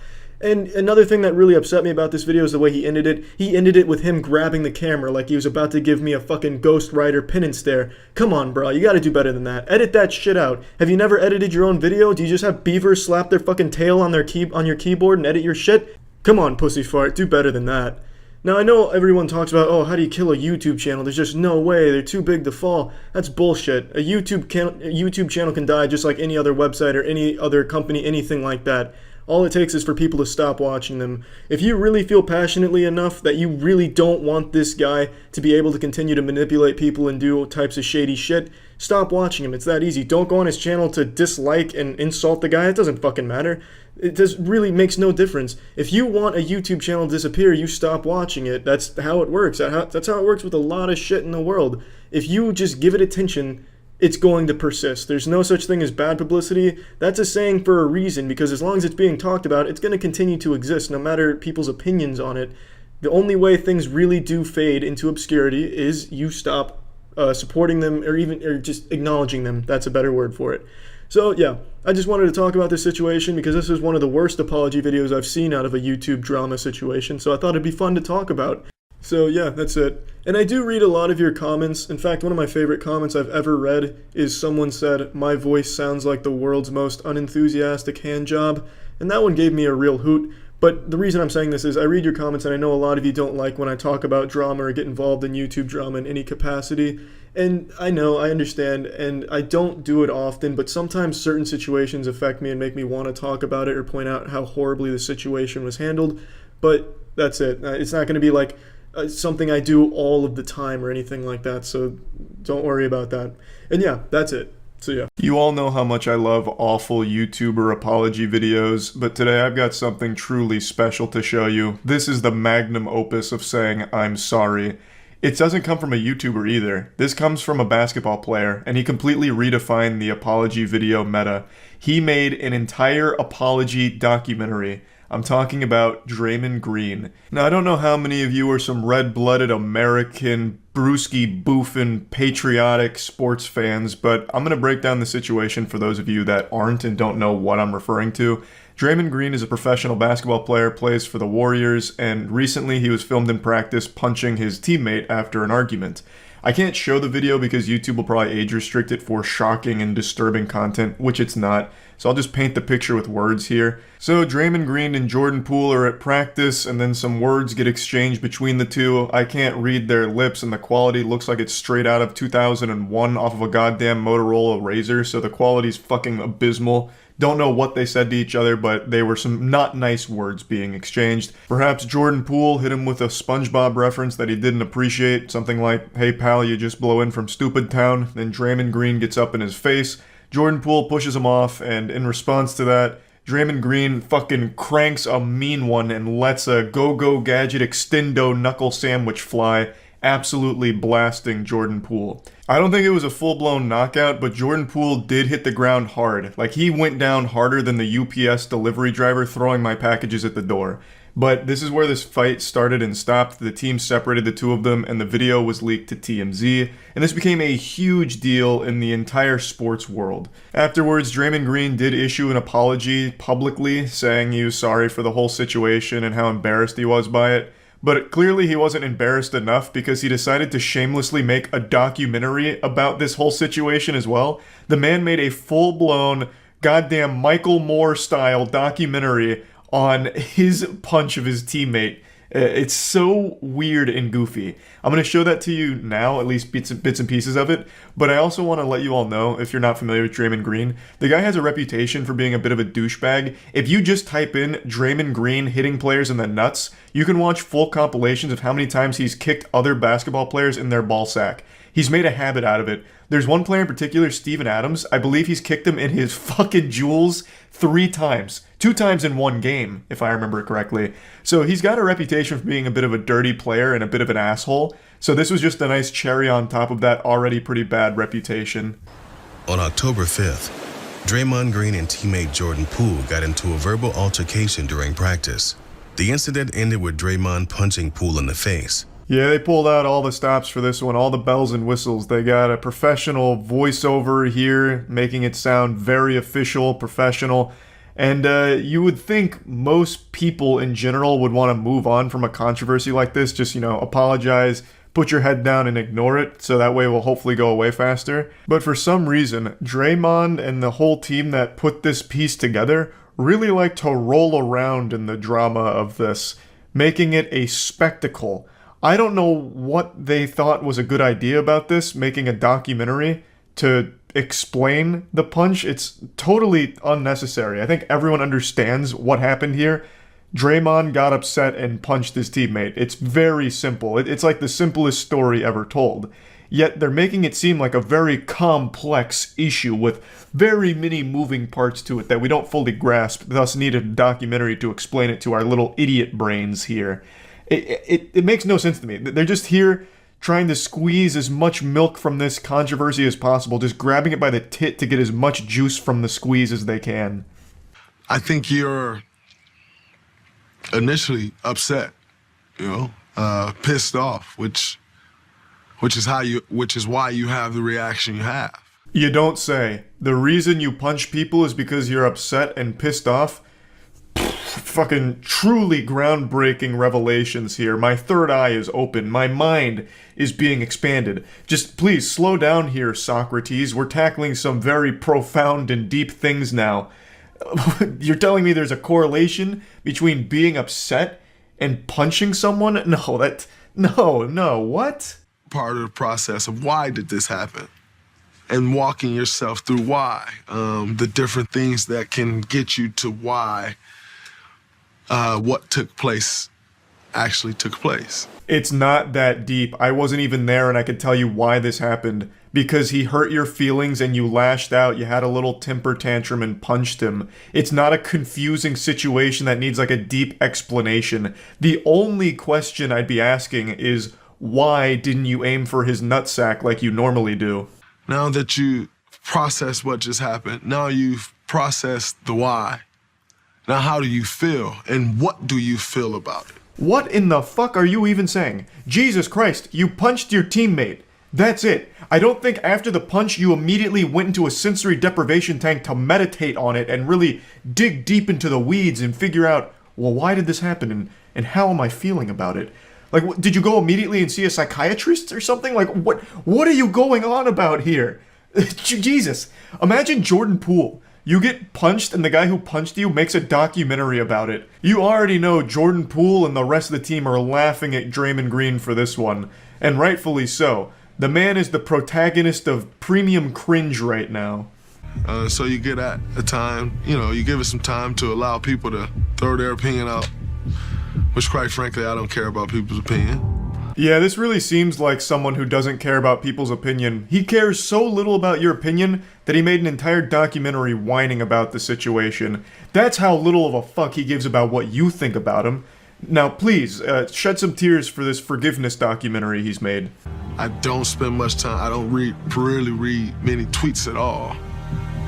S1: And another thing that really upset me about this video is the way he ended it. He ended it with him grabbing the camera like he was about to give me a fucking Ghost Rider penance stare. Come on, bro, you gotta do better than that. Edit that shit out. Have you never edited your own video? Do you just have beavers slap their fucking tail on your keyboard and edit your shit? Come on, pussy fart, do better than that. Now, I know everyone talks about, oh, how do you kill a YouTube channel? There's just no way. They're too big to fall. That's bullshit. A YouTube channel can die just like any other website or any other company, anything like that. All it takes is for people to stop watching them. If you really feel passionately enough that you really don't want this guy to be able to continue to manipulate people and do types of shady shit, stop watching him. It's that easy. Don't go on his channel to dislike and insult the guy. It doesn't fucking matter. It just really makes no difference. If you want a YouTube channel to disappear, you stop watching it. That's how it works. That's how it works with a lot of shit in the world. If you just give it attention, it's going to persist. There's no such thing as bad publicity. That's a saying for a reason, because as long as it's being talked about, it's going to continue to exist no matter people's opinions on it. The only way things really do fade into obscurity is you stop supporting them or just acknowledging them. That's a better word for it. So yeah, I just wanted to talk about this situation because this is one of the worst apology videos I've seen out of a YouTube drama situation, so I thought it'd be fun to talk about. So yeah, that's it. And I do read a lot of your comments. In fact, one of my favorite comments I've ever read is someone said, "My voice sounds like the world's most unenthusiastic hand job." And that one gave me a real hoot. But the reason I'm saying this is I read your comments and I know a lot of you don't like when I talk about drama or get involved in YouTube drama in any capacity. And I know, I understand, and I don't do it often, but sometimes certain situations affect me and make me want to talk about it or point out how horribly the situation was handled. But that's it. It's not going to be like something I do all of the time or anything like that, so don't worry about that. And yeah, that's it. So yeah. You all know how much I love awful YouTuber apology videos, but today I've got something truly special to show you. This is the magnum opus of saying I'm sorry. It doesn't come from a YouTuber either. This comes from a basketball player, and he completely redefined the apology video meta. He made an entire apology documentary. I'm talking about Draymond Green. Now, I don't know how many of you are some red-blooded American, brewski boofing, patriotic sports fans, but I'm going to break down the situation for those of you that aren't and don't know what I'm referring to. Draymond Green is a professional basketball player, plays for the Warriors, and recently he was filmed in practice punching his teammate after an argument. I can't show the video because YouTube will probably age restrict it for shocking and disturbing content, which it's not. So I'll just paint the picture with words here. So Draymond Green and Jordan Poole are at practice, and then some words get exchanged between the two. I can't read their lips, and the quality looks like it's straight out of 2001 off of a goddamn Motorola Razr, so the quality's fucking abysmal. Don't know what they said to each other, but they were some not nice words being exchanged. Perhaps Jordan Poole hit him with a SpongeBob reference that he didn't appreciate, something like, "Hey pal, you just blow in from Stupid Town." Then Draymond Green gets up in his face. Jordan Poole pushes him off, and in response to that, Draymond Green fucking cranks a mean one and lets a go-go gadget extendo knuckle sandwich fly, absolutely blasting Jordan Poole. I don't think it was a full-blown knockout, but Jordan Poole did hit the ground hard. Like, he went down harder than the UPS delivery driver throwing my packages at the door. But this is where this fight started and stopped. The team separated the two of them, and the video was leaked to TMZ, and this became a huge deal in the entire sports world. Afterwards, Draymond Green did issue an apology publicly, saying he was sorry for the whole situation and how embarrassed he was by it. But clearly he wasn't embarrassed enough because he decided to shamelessly make a documentary about this whole situation as well. The man made a full-blown, goddamn Michael Moore-style documentary on his punch of his teammate. It's so weird and goofy. I'm going to show that to you now, at least bits and pieces of it, but I also want to let you all know, if you're not familiar with Draymond Green, the guy has a reputation for being a bit of a douchebag. If you just type in Draymond Green hitting players in the nuts, you can watch full compilations of how many times he's kicked other basketball players in their ball sack. He's made a habit out of it. There's one player in particular, Steven Adams. I believe he's kicked him in his fucking jewels 3 times. 2 times in one game, if I remember it correctly. So he's got a reputation for being a bit of a dirty player and a bit of an asshole. So this was just a nice cherry on top of that already pretty bad reputation.
S3: On October 5th, Draymond Green and teammate Jordan Poole got into a verbal altercation during practice. The incident ended with Draymond punching Poole in the face.
S1: Yeah, they pulled out all the stops for this one, all the bells and whistles. They got a professional voiceover here, making it sound very official, professional. And you would think most people in general would want to move on from a controversy like this. Just, apologize, put your head down and ignore it, so that way it will hopefully go away faster. But for some reason, Draymond and the whole team that put this piece together really like to roll around in the drama of this, making it a spectacle. I don't know what they thought was a good idea about this, making a documentary to explain the punch. It's totally unnecessary. I think everyone understands what happened here. Draymond got upset and punched his teammate. It's very simple. It's like the simplest story ever told. Yet they're making it seem like a very complex issue with very many moving parts to it that we don't fully grasp, thus need a documentary to explain it to our little idiot brains here. It makes no sense to me. They're just here trying to squeeze as much milk from this controversy as possible, just grabbing it by the tit to get as much juice from the squeeze as they can.
S4: I think you're initially upset, pissed off, which is why you have the reaction you have.
S1: You don't say. The reason you punch people is because you're upset and pissed off? Fucking truly groundbreaking revelations here. My third eye is open. My mind is being expanded. Just please slow down here, Socrates. We're tackling some very profound and deep things now. You're telling me there's a correlation between being upset and punching someone? No, what?
S4: Part of the process of why did this happen? And walking yourself through why. The different things that can get you to why what took place actually took place.
S1: It's not that deep. I wasn't even there and I could tell you why this happened. Because he hurt your feelings and you lashed out, you had a little temper tantrum and punched him. It's not a confusing situation that needs like a deep explanation. The only question I'd be asking is, why didn't you aim for his nutsack like you normally do?
S4: Now that you process what just happened, now you've processed the why. Now, how do you feel, and what do you feel about it?
S1: What in the fuck are you even saying? Jesus Christ, you punched your teammate. That's it. I don't think after the punch you immediately went into a sensory deprivation tank to meditate on it and really dig deep into the weeds and figure out, well, why did this happen and how am I feeling about it? Like, did you go immediately and see a psychiatrist or something? Like, what are you going on about here? Jesus. Imagine Jordan Poole. You get punched and the guy who punched you makes a documentary about it. You already know Jordan Poole and the rest of the team are laughing at Draymond Green for this one. And rightfully so. The man is the protagonist of premium cringe right now.
S4: So you get at a time, you give it some time to allow people to throw their opinion out, which quite frankly, I don't care about people's opinion.
S1: Yeah, this really seems like someone who doesn't care about people's opinion. He cares so little about your opinion that he made an entire documentary whining about the situation. That's how little of a fuck he gives about what you think about him. Now, please, shed some tears for this forgiveness documentary he's made.
S4: I don't spend much time, I don't really read many tweets at all.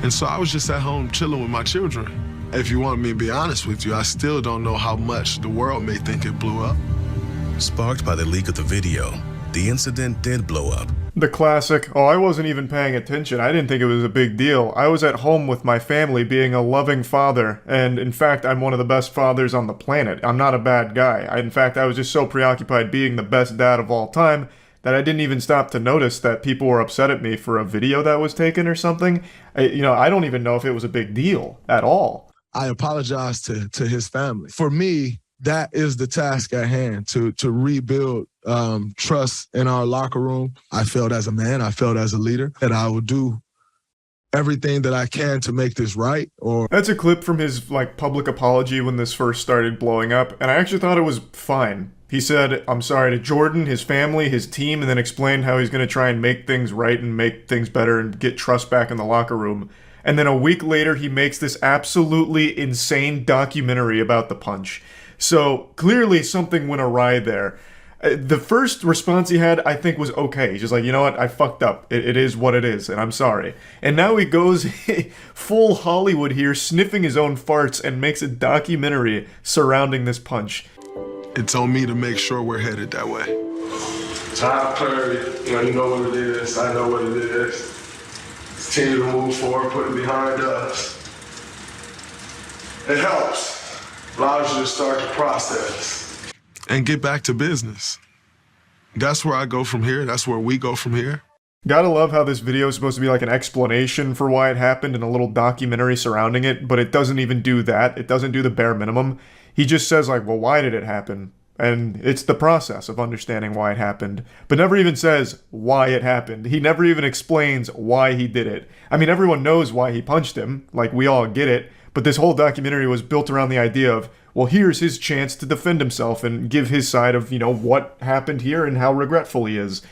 S4: And so I was just at home chilling with my children. If you want me to be honest with you, I still don't know how much the world may think it blew up.
S3: Sparked by the leak of the video, the incident did blow up.
S1: The classic, oh, I wasn't even paying attention. I didn't think it was a big deal. I was at home with my family being a loving father, and in fact, I'm one of the best fathers on the planet. I'm not a bad guy. In fact, I was just so preoccupied being the best dad of all time that I didn't even stop to notice that people were upset at me for a video that was taken or something. I don't even know if it was a big deal at all.
S4: I apologize to his family. For me, that is the task at hand, to rebuild trust in our locker room. I felt as a man, I felt as a leader, that I will do everything that I can to make this right.
S1: That's a clip from his public apology when this first started blowing up, and I actually thought it was fine. He said, I'm sorry to Jordan, his family, his team, and then explained how he's going to try and make things right and make things better and get trust back in the locker room. And then a week later, he makes this absolutely insane documentary about the punch. So clearly something went awry there. The first response he had, I think, was okay. He's just like, you know what, I fucked up. It is what it is, and I'm sorry. And now he goes full Hollywood here, sniffing his own farts, and makes a documentary surrounding this punch.
S4: It's on me to make sure we're headed that way. Time clarity, you know what it is, I know what it is. Continue to move forward, put it behind us. It helps, allows you to start the process. And get back to business. That's where I go from here, that's where we go from here.
S1: Gotta love how this video is supposed to be like an explanation for why it happened and a little documentary surrounding it, but it doesn't even do that. It doesn't do the bare minimum. He just says well, why did it happen? And it's the process of understanding why it happened, but never even says why it happened. He never even explains why he did it. I mean, everyone knows why he punched him, we all get it, but this whole documentary was built around the idea of, well, here's his chance to defend himself and give his side of, what happened here and how regretful he is.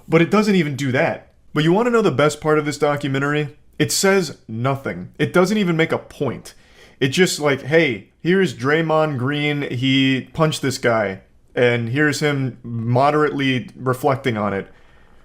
S1: But it doesn't even do that. But you want to know the best part of this documentary? It says nothing. It doesn't even make a point. It's just hey, here's Draymond Green, he punched this guy, and here's him moderately reflecting on it.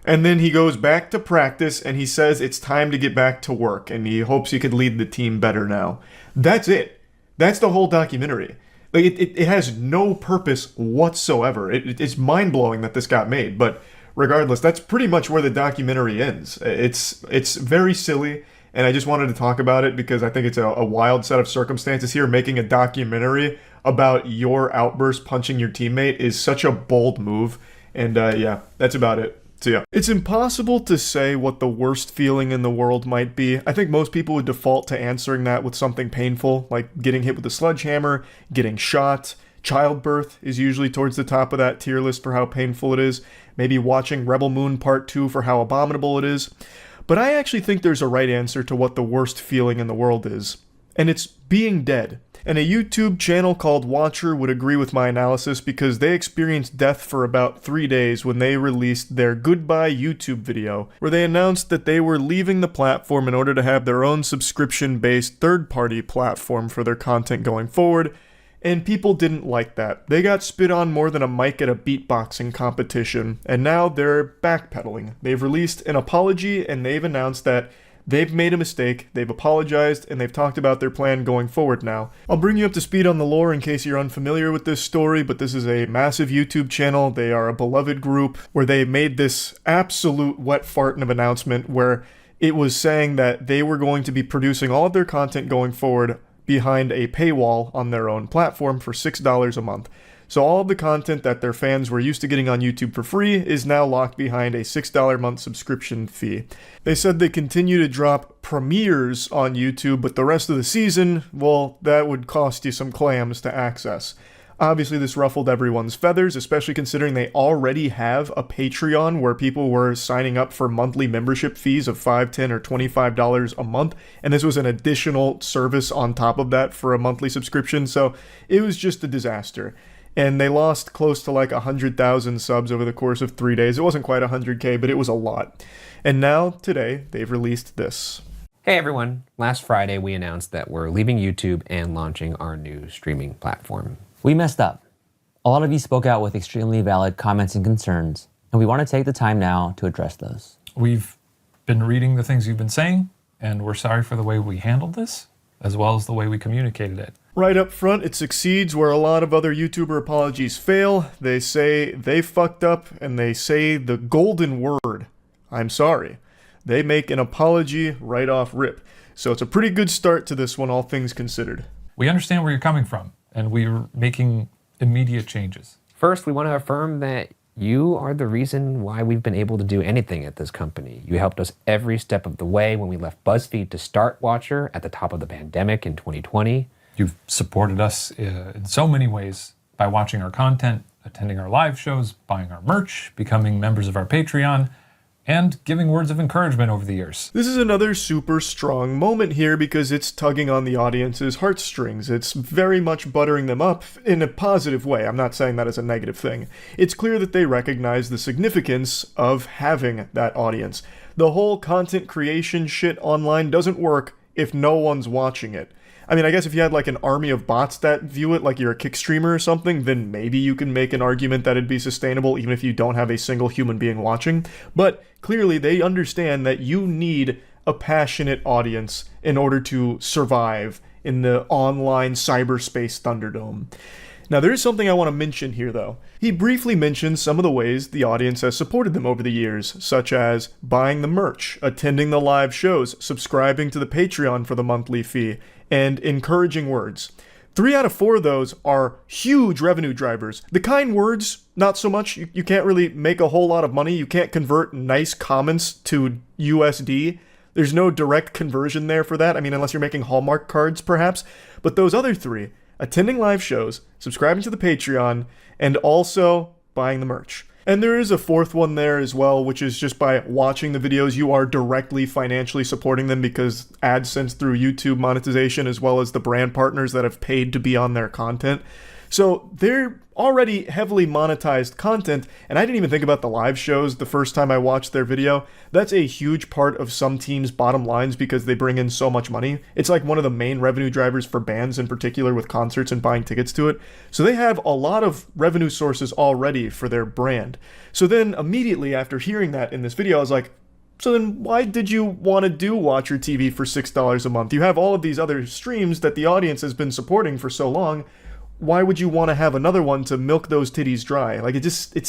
S1: And then he goes back to practice, and he says it's time to get back to work, and he hopes he could lead the team better now. That's it. That's the whole documentary. It has no purpose whatsoever. It's mind-blowing that this got made, but regardless, that's pretty much where the documentary ends. It's very silly, and I just wanted to talk about it because I think it's a wild set of circumstances here. Making a documentary about your outburst punching your teammate is such a bold move, and yeah, that's about it. So yeah, it's impossible to say what the worst feeling in the world might be. I think most people would default to answering that with something painful, like getting hit with a sledgehammer, getting shot. Childbirth is usually towards the top of that tier list for how painful it is. Maybe watching Rebel Moon Part 2 for how abominable it is. But I actually think there's a right answer to what the worst feeling in the world is. And it's being dead. And a YouTube channel called Watcher would agree with my analysis because they experienced death for about 3 days when they released their Goodbye YouTube video, where they announced that they were leaving the platform in order to have their own subscription-based third-party platform for their content going forward, and people didn't like that. They got spit on more than a mic at a beatboxing competition, and now they're backpedaling. They've released an apology, and they've announced that They've made a mistake, they've apologized, and they've talked about their plan going forward now. I'll bring you up to speed on the lore in case you're unfamiliar with this story, but this is a massive YouTube channel. They are a beloved group where they made this absolute wet fart of announcement where it was saying that they were going to be producing all of their content going forward behind a paywall on their own platform for $6 a month. So all of the content that their fans were used to getting on YouTube for free is now locked behind a $6 a month subscription fee. They said they continue to drop premieres on YouTube, but the rest of the season, well, that would cost you some clams to access. Obviously, this ruffled everyone's feathers, especially considering they already have a Patreon where people were signing up for monthly membership fees of $5, $10, or $25 a month, and this was an additional service on top of that for a monthly subscription, so it was just a disaster. And they lost close to like 100,000 subs over the course of 3 days. It wasn't quite 100K, but it was a lot. And now, today, they've released this.
S5: Hey everyone, last Friday we announced that we're leaving YouTube and launching our new streaming platform.
S6: We messed up. A lot of you spoke out with extremely valid comments and concerns, and we want to take the time now to address those.
S7: We've been reading the things you've been saying, and we're sorry for the way we handled this, as well as the way we communicated it.
S1: Right up front, it succeeds where a lot of other YouTuber apologies fail. They say they fucked up, and they say the golden word, I'm sorry. They make an apology right off rip. So it's a pretty good start to this one, all things considered.
S7: We understand where you're coming from, and we're making immediate changes.
S5: First, we want to affirm that you are the reason why we've been able to do anything at this company. You helped us every step of the way when we left BuzzFeed to start Watcher at the top of the pandemic in 2020.
S7: You've supported us in so many ways by watching our content, attending our live shows, buying our merch, becoming members of our Patreon, and giving words of encouragement over the years.
S1: This is another super strong moment here because it's tugging on the audience's heartstrings. It's very much buttering them up in a positive way. I'm not saying that as a negative thing. It's clear that they recognize the significance of having that audience. The whole content creation shit online doesn't work if no one's watching it. I mean, I guess if you had like an army of bots that view it like you're a kick streamer or something, then maybe you can make an argument that it'd be sustainable even if you don't have a single human being watching. But clearly they understand that you need a passionate audience in order to survive in the online cyberspace Thunderdome. Now, there is something I want to mention here, though. He briefly mentions some of the ways the audience has supported them over the years, such as buying the merch, attending the live shows, subscribing to the Patreon for the monthly fee, and encouraging words. 3 out of 4 of those are huge revenue drivers. The kind words, not so much. You can't really make a whole lot of money. You can't convert nice comments to USD. There's no direct conversion there for that. I mean, unless you're making Hallmark cards, perhaps. But those other 3, attending live shows, subscribing to the Patreon, and also buying the merch. And there is a 4th one there as well, which is just by watching the videos, you are directly financially supporting them because AdSense through YouTube monetization, as well as the brand partners that have paid to be on their content. So they're already heavily monetized content, and I didn't even think about the live shows the first time I watched their video. That's a huge part of some teams' bottom lines because they bring in so much money. It's like one of the main revenue drivers for bands in particular with concerts and buying tickets to it. So they have a lot of revenue sources already for their brand. So then immediately after hearing that in this video, I was like, so then why did you want to do Watcher TV for $6 a month? You have all of these other streams that the audience has been supporting for so long. Why would you want to have another one to milk those titties dry? Like, it just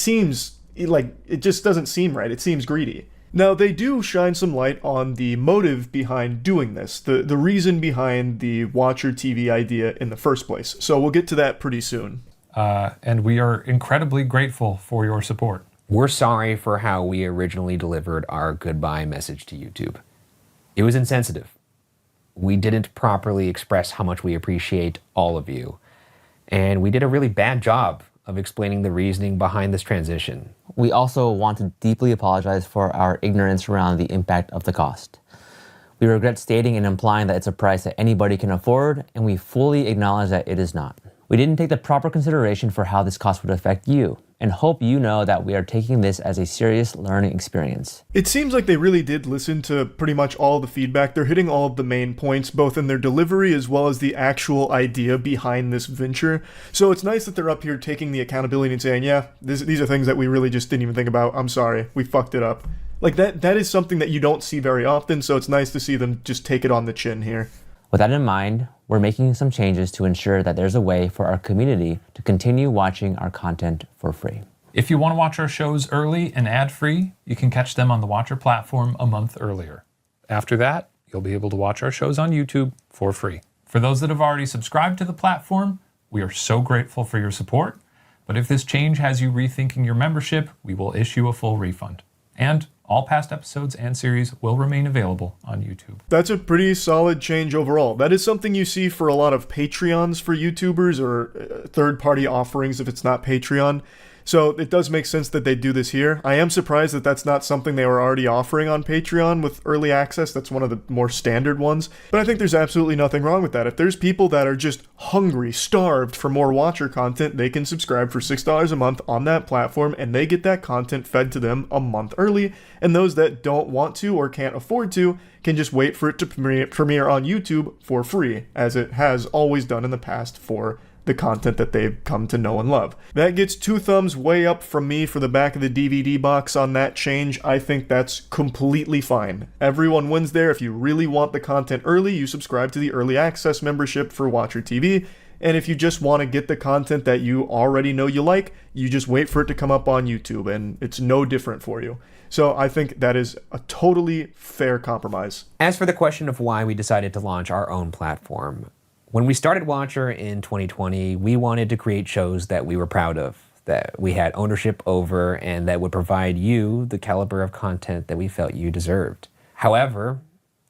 S1: doesn't seem right. It seems greedy. Now, they do shine some light on the motive behind doing this, the reason behind the Watcher TV idea in the first place. So we'll get to that pretty soon.
S7: And we are incredibly grateful for your support.
S5: We're sorry for how we originally delivered our goodbye message to YouTube. It was insensitive. We didn't properly express how much we appreciate all of you. And we did a really bad job of explaining the reasoning behind this transition.
S6: We also want to deeply apologize for our ignorance around the impact of the cost. We regret stating and implying that it's a price that anybody can afford, and we fully acknowledge that it is not. We didn't take the proper consideration for how this cost would affect you, and hope you know that we are taking this as a serious learning experience.
S1: It seems like they really did listen to pretty much all the feedback. They're hitting all of the main points, both in their delivery as well as the actual idea behind this venture. So it's nice that they're up here taking the accountability and saying, yeah, these are things that we really just didn't even think about. I'm sorry, we fucked it up. Like that is something that you don't see very often, so it's nice to see them just take it on the chin here.
S6: With that in mind, we're making some changes to ensure that there's a way for our community to continue watching our content for free.
S7: If you want to watch our shows early and ad-free, you can catch them on the Watcher platform a month earlier. After that, you'll be able to watch our shows on YouTube for free. For those that have already subscribed to the platform, we are so grateful for your support. But if this change has you rethinking your membership, we will issue a full refund. And all past episodes and series will remain available on YouTube.
S1: That's a pretty solid change overall. That is something you see for a lot of Patreons for YouTubers or third-party offerings if it's not Patreon. So it does make sense that they do this here. I am surprised that that's not something they were already offering on Patreon with early access. That's one of the more standard ones. But I think there's absolutely nothing wrong with that. If there's people that are just hungry, starved for more Watcher content, they can subscribe for $6 a month on that platform and they get that content fed to them a month early. And those that don't want to or can't afford to can just wait for it to premiere on YouTube for free, as it has always done in the past for the content that they've come to know and love. That gets 2 thumbs way up from me for the back of the DVD box on that change. I think that's completely fine. Everyone wins there. If you really want the content early, you subscribe to the early access membership for Watcher TV. And if you just want to get the content that you already know you like, you just wait for it to come up on YouTube, and it's no different for you. So I think that is a totally fair compromise.
S5: As for the question of why we decided to launch our own platform, when we started Watcher in 2020, we wanted to create shows that we were proud of, that we had ownership over, and that would provide you the caliber of content that we felt you deserved. However,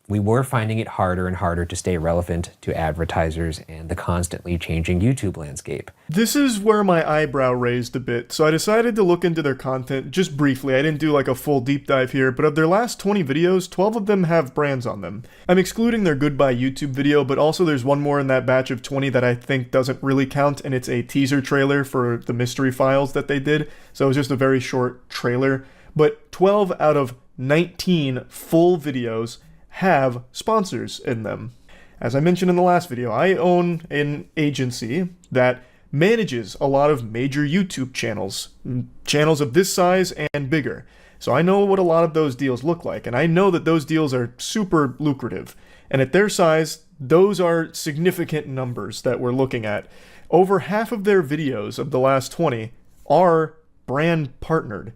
S5: we were finding it harder and harder to stay relevant to advertisers and the constantly changing YouTube landscape.
S1: This is where my eyebrow raised a bit, so I decided to look into their content just briefly. I didn't do like a full deep dive here, but of their last 20 videos, 12 of them have brands on them. I'm excluding their Goodbye YouTube video, but also there's one more in that batch of 20 that I think doesn't really count, and it's a teaser trailer for the mystery files that they did, so it was just a very short trailer. But 12 out of 19 full videos have sponsors in them. As I mentioned in the last video, I own an agency that manages a lot of major YouTube channels of this size and bigger. So I know what a lot of those deals look like, and I know that those deals are super lucrative. And at their size, those are significant numbers that we're looking at. Over half of their videos of the last 20 are brand partnered.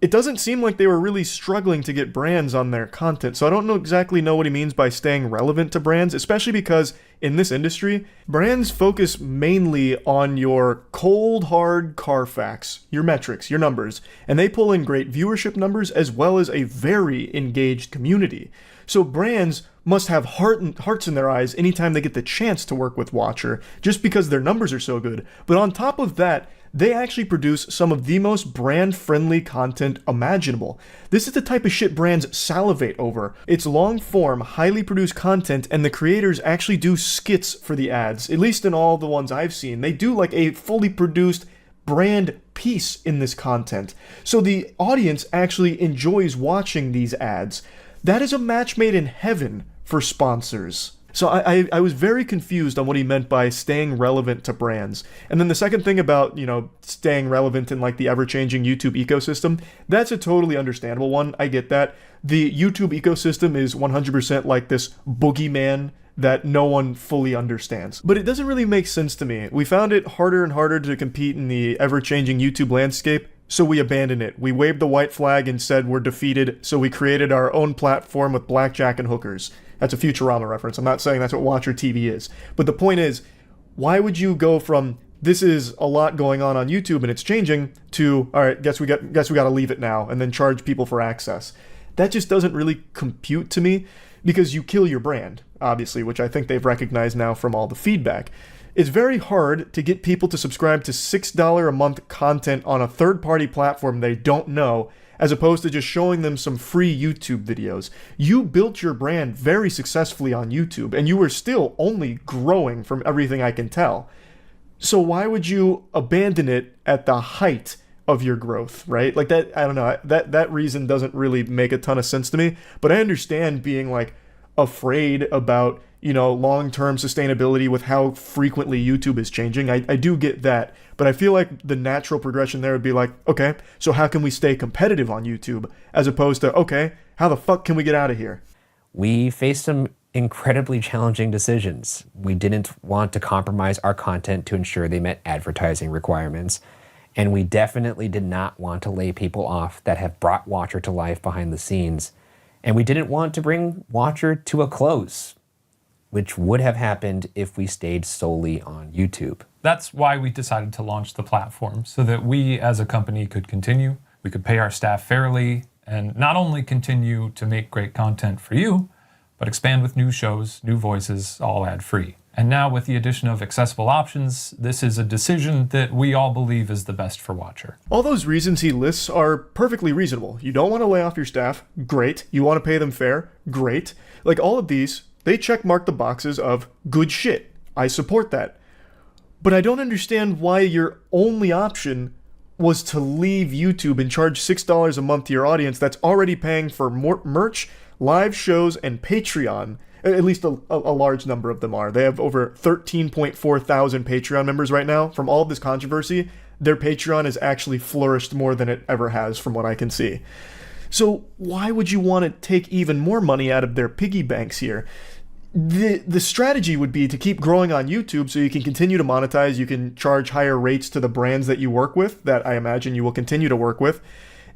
S1: It doesn't seem like they were really struggling to get brands on their content, so I don't exactly know what he means by staying relevant to brands, especially because in this industry, brands focus mainly on your cold, hard Carfax, your metrics, your numbers, and they pull in great viewership numbers as well as a very engaged community. So brands must have hearts in their eyes anytime they get the chance to work with Watcher, just because their numbers are so good. But on top of that, they actually produce some of the most brand-friendly content imaginable. This is the type of shit brands salivate over. It's long-form, highly produced content, and the creators actually do skits for the ads. At least in all the ones I've seen. They do like a fully produced brand piece in this content. So the audience actually enjoys watching these ads. That is a match made in heaven for sponsors. So I was very confused on what he meant by staying relevant to brands. And then the second thing about, staying relevant in like the ever-changing YouTube ecosystem, that's a totally understandable one. I get that. The YouTube ecosystem is 100% like this boogeyman that no one fully understands. But it doesn't really make sense to me. We found it harder and harder to compete in the ever-changing YouTube landscape, so we abandoned it. We waved the white flag and said we're defeated, so we created our own platform with blackjack and hookers. That's a Futurama reference. I'm not saying that's what Watcher TV is. But the point is, why would you go from this is a lot going on YouTube and it's changing to, all right, guess we got to leave it now and then charge people for access? That just doesn't really compute to me, because you kill your brand, obviously, which I think they've recognized now from all the feedback. It's very hard to get people to subscribe to $6 a month content on a third-party platform they don't know, as opposed to just showing them some free YouTube videos. You built your brand very successfully on YouTube, and you were still only growing from everything I can tell. So why would you abandon it at the height of your growth, right? Like that, I don't know, that reason doesn't really make a ton of sense to me, but I understand being like, afraid about, long-term sustainability with how frequently YouTube is changing. I do get that, but I feel like the natural progression there would be like, okay, so how can we stay competitive on YouTube, as opposed to, okay, how the fuck can we get out of here?
S5: We faced some incredibly challenging decisions. We didn't want to compromise our content to ensure they met advertising requirements. And we definitely did not want to lay people off that have brought Watcher to life behind the scenes. And we didn't want to bring Watcher to a close, which would have happened if we stayed solely on YouTube.
S7: That's why we decided to launch the platform, so that we as a company could continue, we could pay our staff fairly, and not only continue to make great content for you, but expand with new shows, new voices, all ad-free. And now with the addition of accessible options, this is a decision that we all believe is the best for Watcher.
S1: All those reasons he lists are perfectly reasonable. You don't want to lay off your staff, great. You want to pay them fair, great. Like all of these, they check mark the boxes of good shit. I support that. But I don't understand why your only option was to leave YouTube and charge $6 a month to your audience that's already paying for more merch, live shows, and Patreon. At least a large number of them are. They have over 13.4 thousand Patreon members right now. From all of this controversy, their Patreon has actually flourished more than it ever has from what I can see. So why would you want to take even more money out of their piggy banks here? The strategy would be to keep growing on YouTube so you can continue to monetize, you can charge higher rates to the brands that you work with, that I imagine you will continue to work with.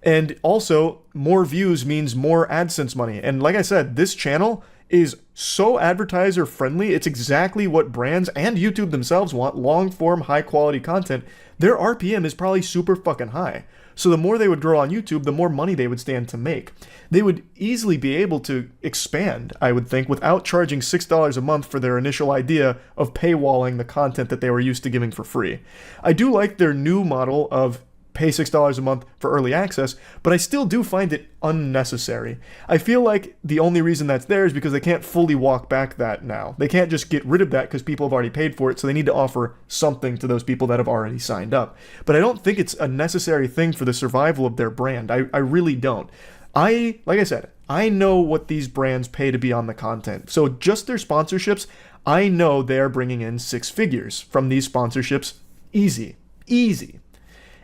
S1: And also, more views means more AdSense money. And like I said, this channel is so advertiser friendly. It's exactly what brands and YouTube themselves want, long form, high quality content. Their RPM is probably super fucking high. So the more they would grow on YouTube, the more money they would stand to make. They would easily be able to expand, I would think, without charging $6 a month for their initial idea of paywalling the content that they were used to giving for free. I do like their new model of pay $6 a month for early access, but I still do find it unnecessary. I feel like the only reason that's there is because they can't fully walk back that now. They can't just get rid of that because people have already paid for it, so they need to offer something to those people that have already signed up. But I don't think it's a necessary thing for the survival of their brand. I really don't. Like I said, I know what these brands pay to be on the content. So just their sponsorships, I know they're bringing in six figures from these sponsorships. Easy.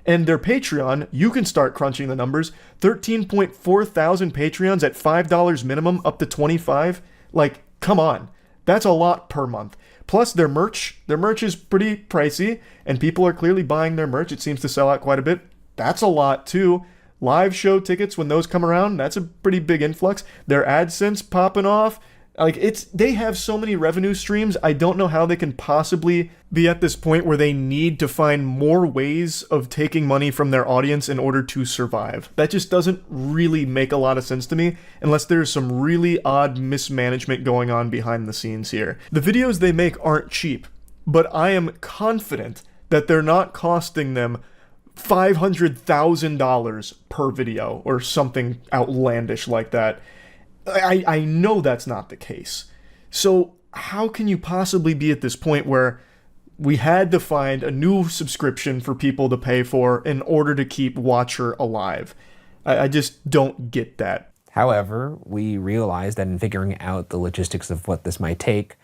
S1: And their Patreon, you can start crunching the numbers. 13.4 thousand Patreons at $5 minimum, up to $25. Like, come on. That's a lot per month. Plus their merch is pretty pricey, and people are clearly buying their merch. It seems to sell out quite a bit. That's a lot too. Live show tickets, when those come around, that's a pretty big influx. Their AdSense popping off. Like, they have so many revenue streams, I don't know how they can possibly be at this point where they need to find more ways of taking money from their audience in order to survive. That just doesn't really make a lot of sense to me, unless there's some really odd mismanagement going on behind the scenes here. The videos they make aren't cheap, but I am confident that they're not costing them $500,000 per video or something outlandish like that. I know that's not the case. So how can you possibly be at this point where we had to find a new subscription for people to pay for in order to keep Watcher alive? I just don't get that.
S5: However, we realized that in figuring out the logistics of what this might take,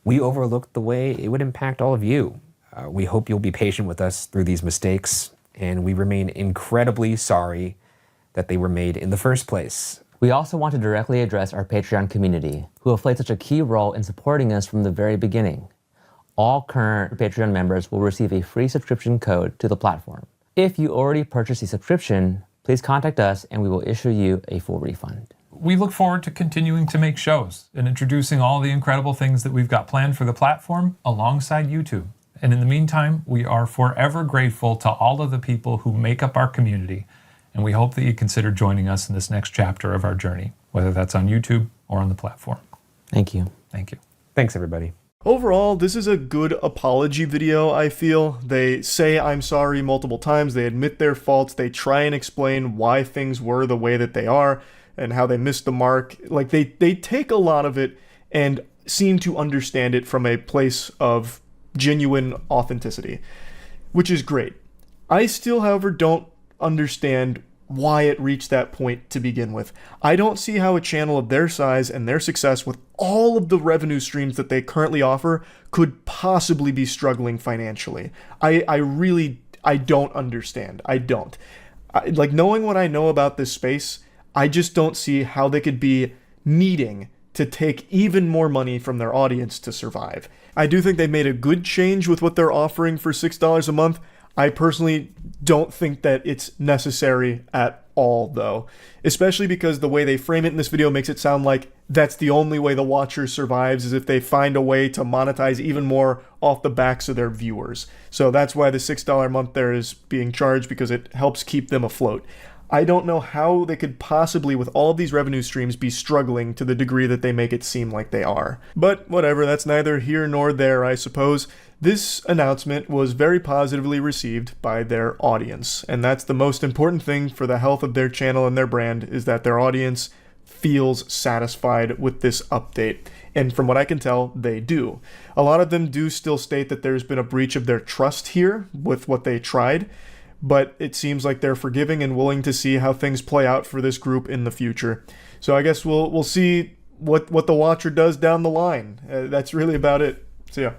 S5: we overlooked the way it would impact all of you. We hope you'll be patient with us through these mistakes, and we remain incredibly sorry that they were made in the first place.
S6: We also want to directly address our Patreon community, who have played such a key role in supporting us from the very beginning. All current Patreon members will receive a free subscription code to the platform. If you already purchased a subscription, please contact us and we will issue you a full refund.
S7: We look forward to continuing to make shows and introducing all the incredible things that we've got planned for the platform alongside YouTube. And in the meantime, we are forever grateful to all of the people who make up our community. And we hope that you consider joining us in this next chapter of our journey, whether that's on YouTube or on the platform.
S6: Thank you.
S7: Thank you.
S5: Thanks, everybody.
S1: Overall, this is a good apology video, I feel. They say I'm sorry multiple times, they admit their faults, they try and explain why things were the way that they are, and how they missed the mark. Like, they take a lot of it and seem to understand it from a place of genuine authenticity, which is great. I still, however, don't understand why it reached that point to begin with. I don't see how a channel of their size and their success with all of the revenue streams that they currently offer could possibly be struggling financially. I don't understand. I don't. Like, knowing what I know about this space, I just don't see how they could be needing to take even more money from their audience to survive. I do think they made a good change with what they're offering for $6 a month. I personally don't think that it's necessary at all, though, especially because the way they frame it in this video makes it sound like that's the only way the watcher survives, is if they find a way to monetize even more off the backs of their viewers. So that's why the $6 a month there is being charged, because it helps keep them afloat. I don't know how they could possibly, with all of these revenue streams, be struggling to the degree that they make it seem like they are. But whatever, that's neither here nor there, I suppose. This announcement was very positively received by their audience, and that's the most important thing for the health of their channel and their brand, is that their audience feels satisfied with this update. And from what I can tell, they do. A lot of them do still state that there's been a breach of their trust here with what they tried, but it seems like they're forgiving and willing to see how things play out for this group in the future. So I guess we'll see what the watcher does down the line. That's really about it. See ya.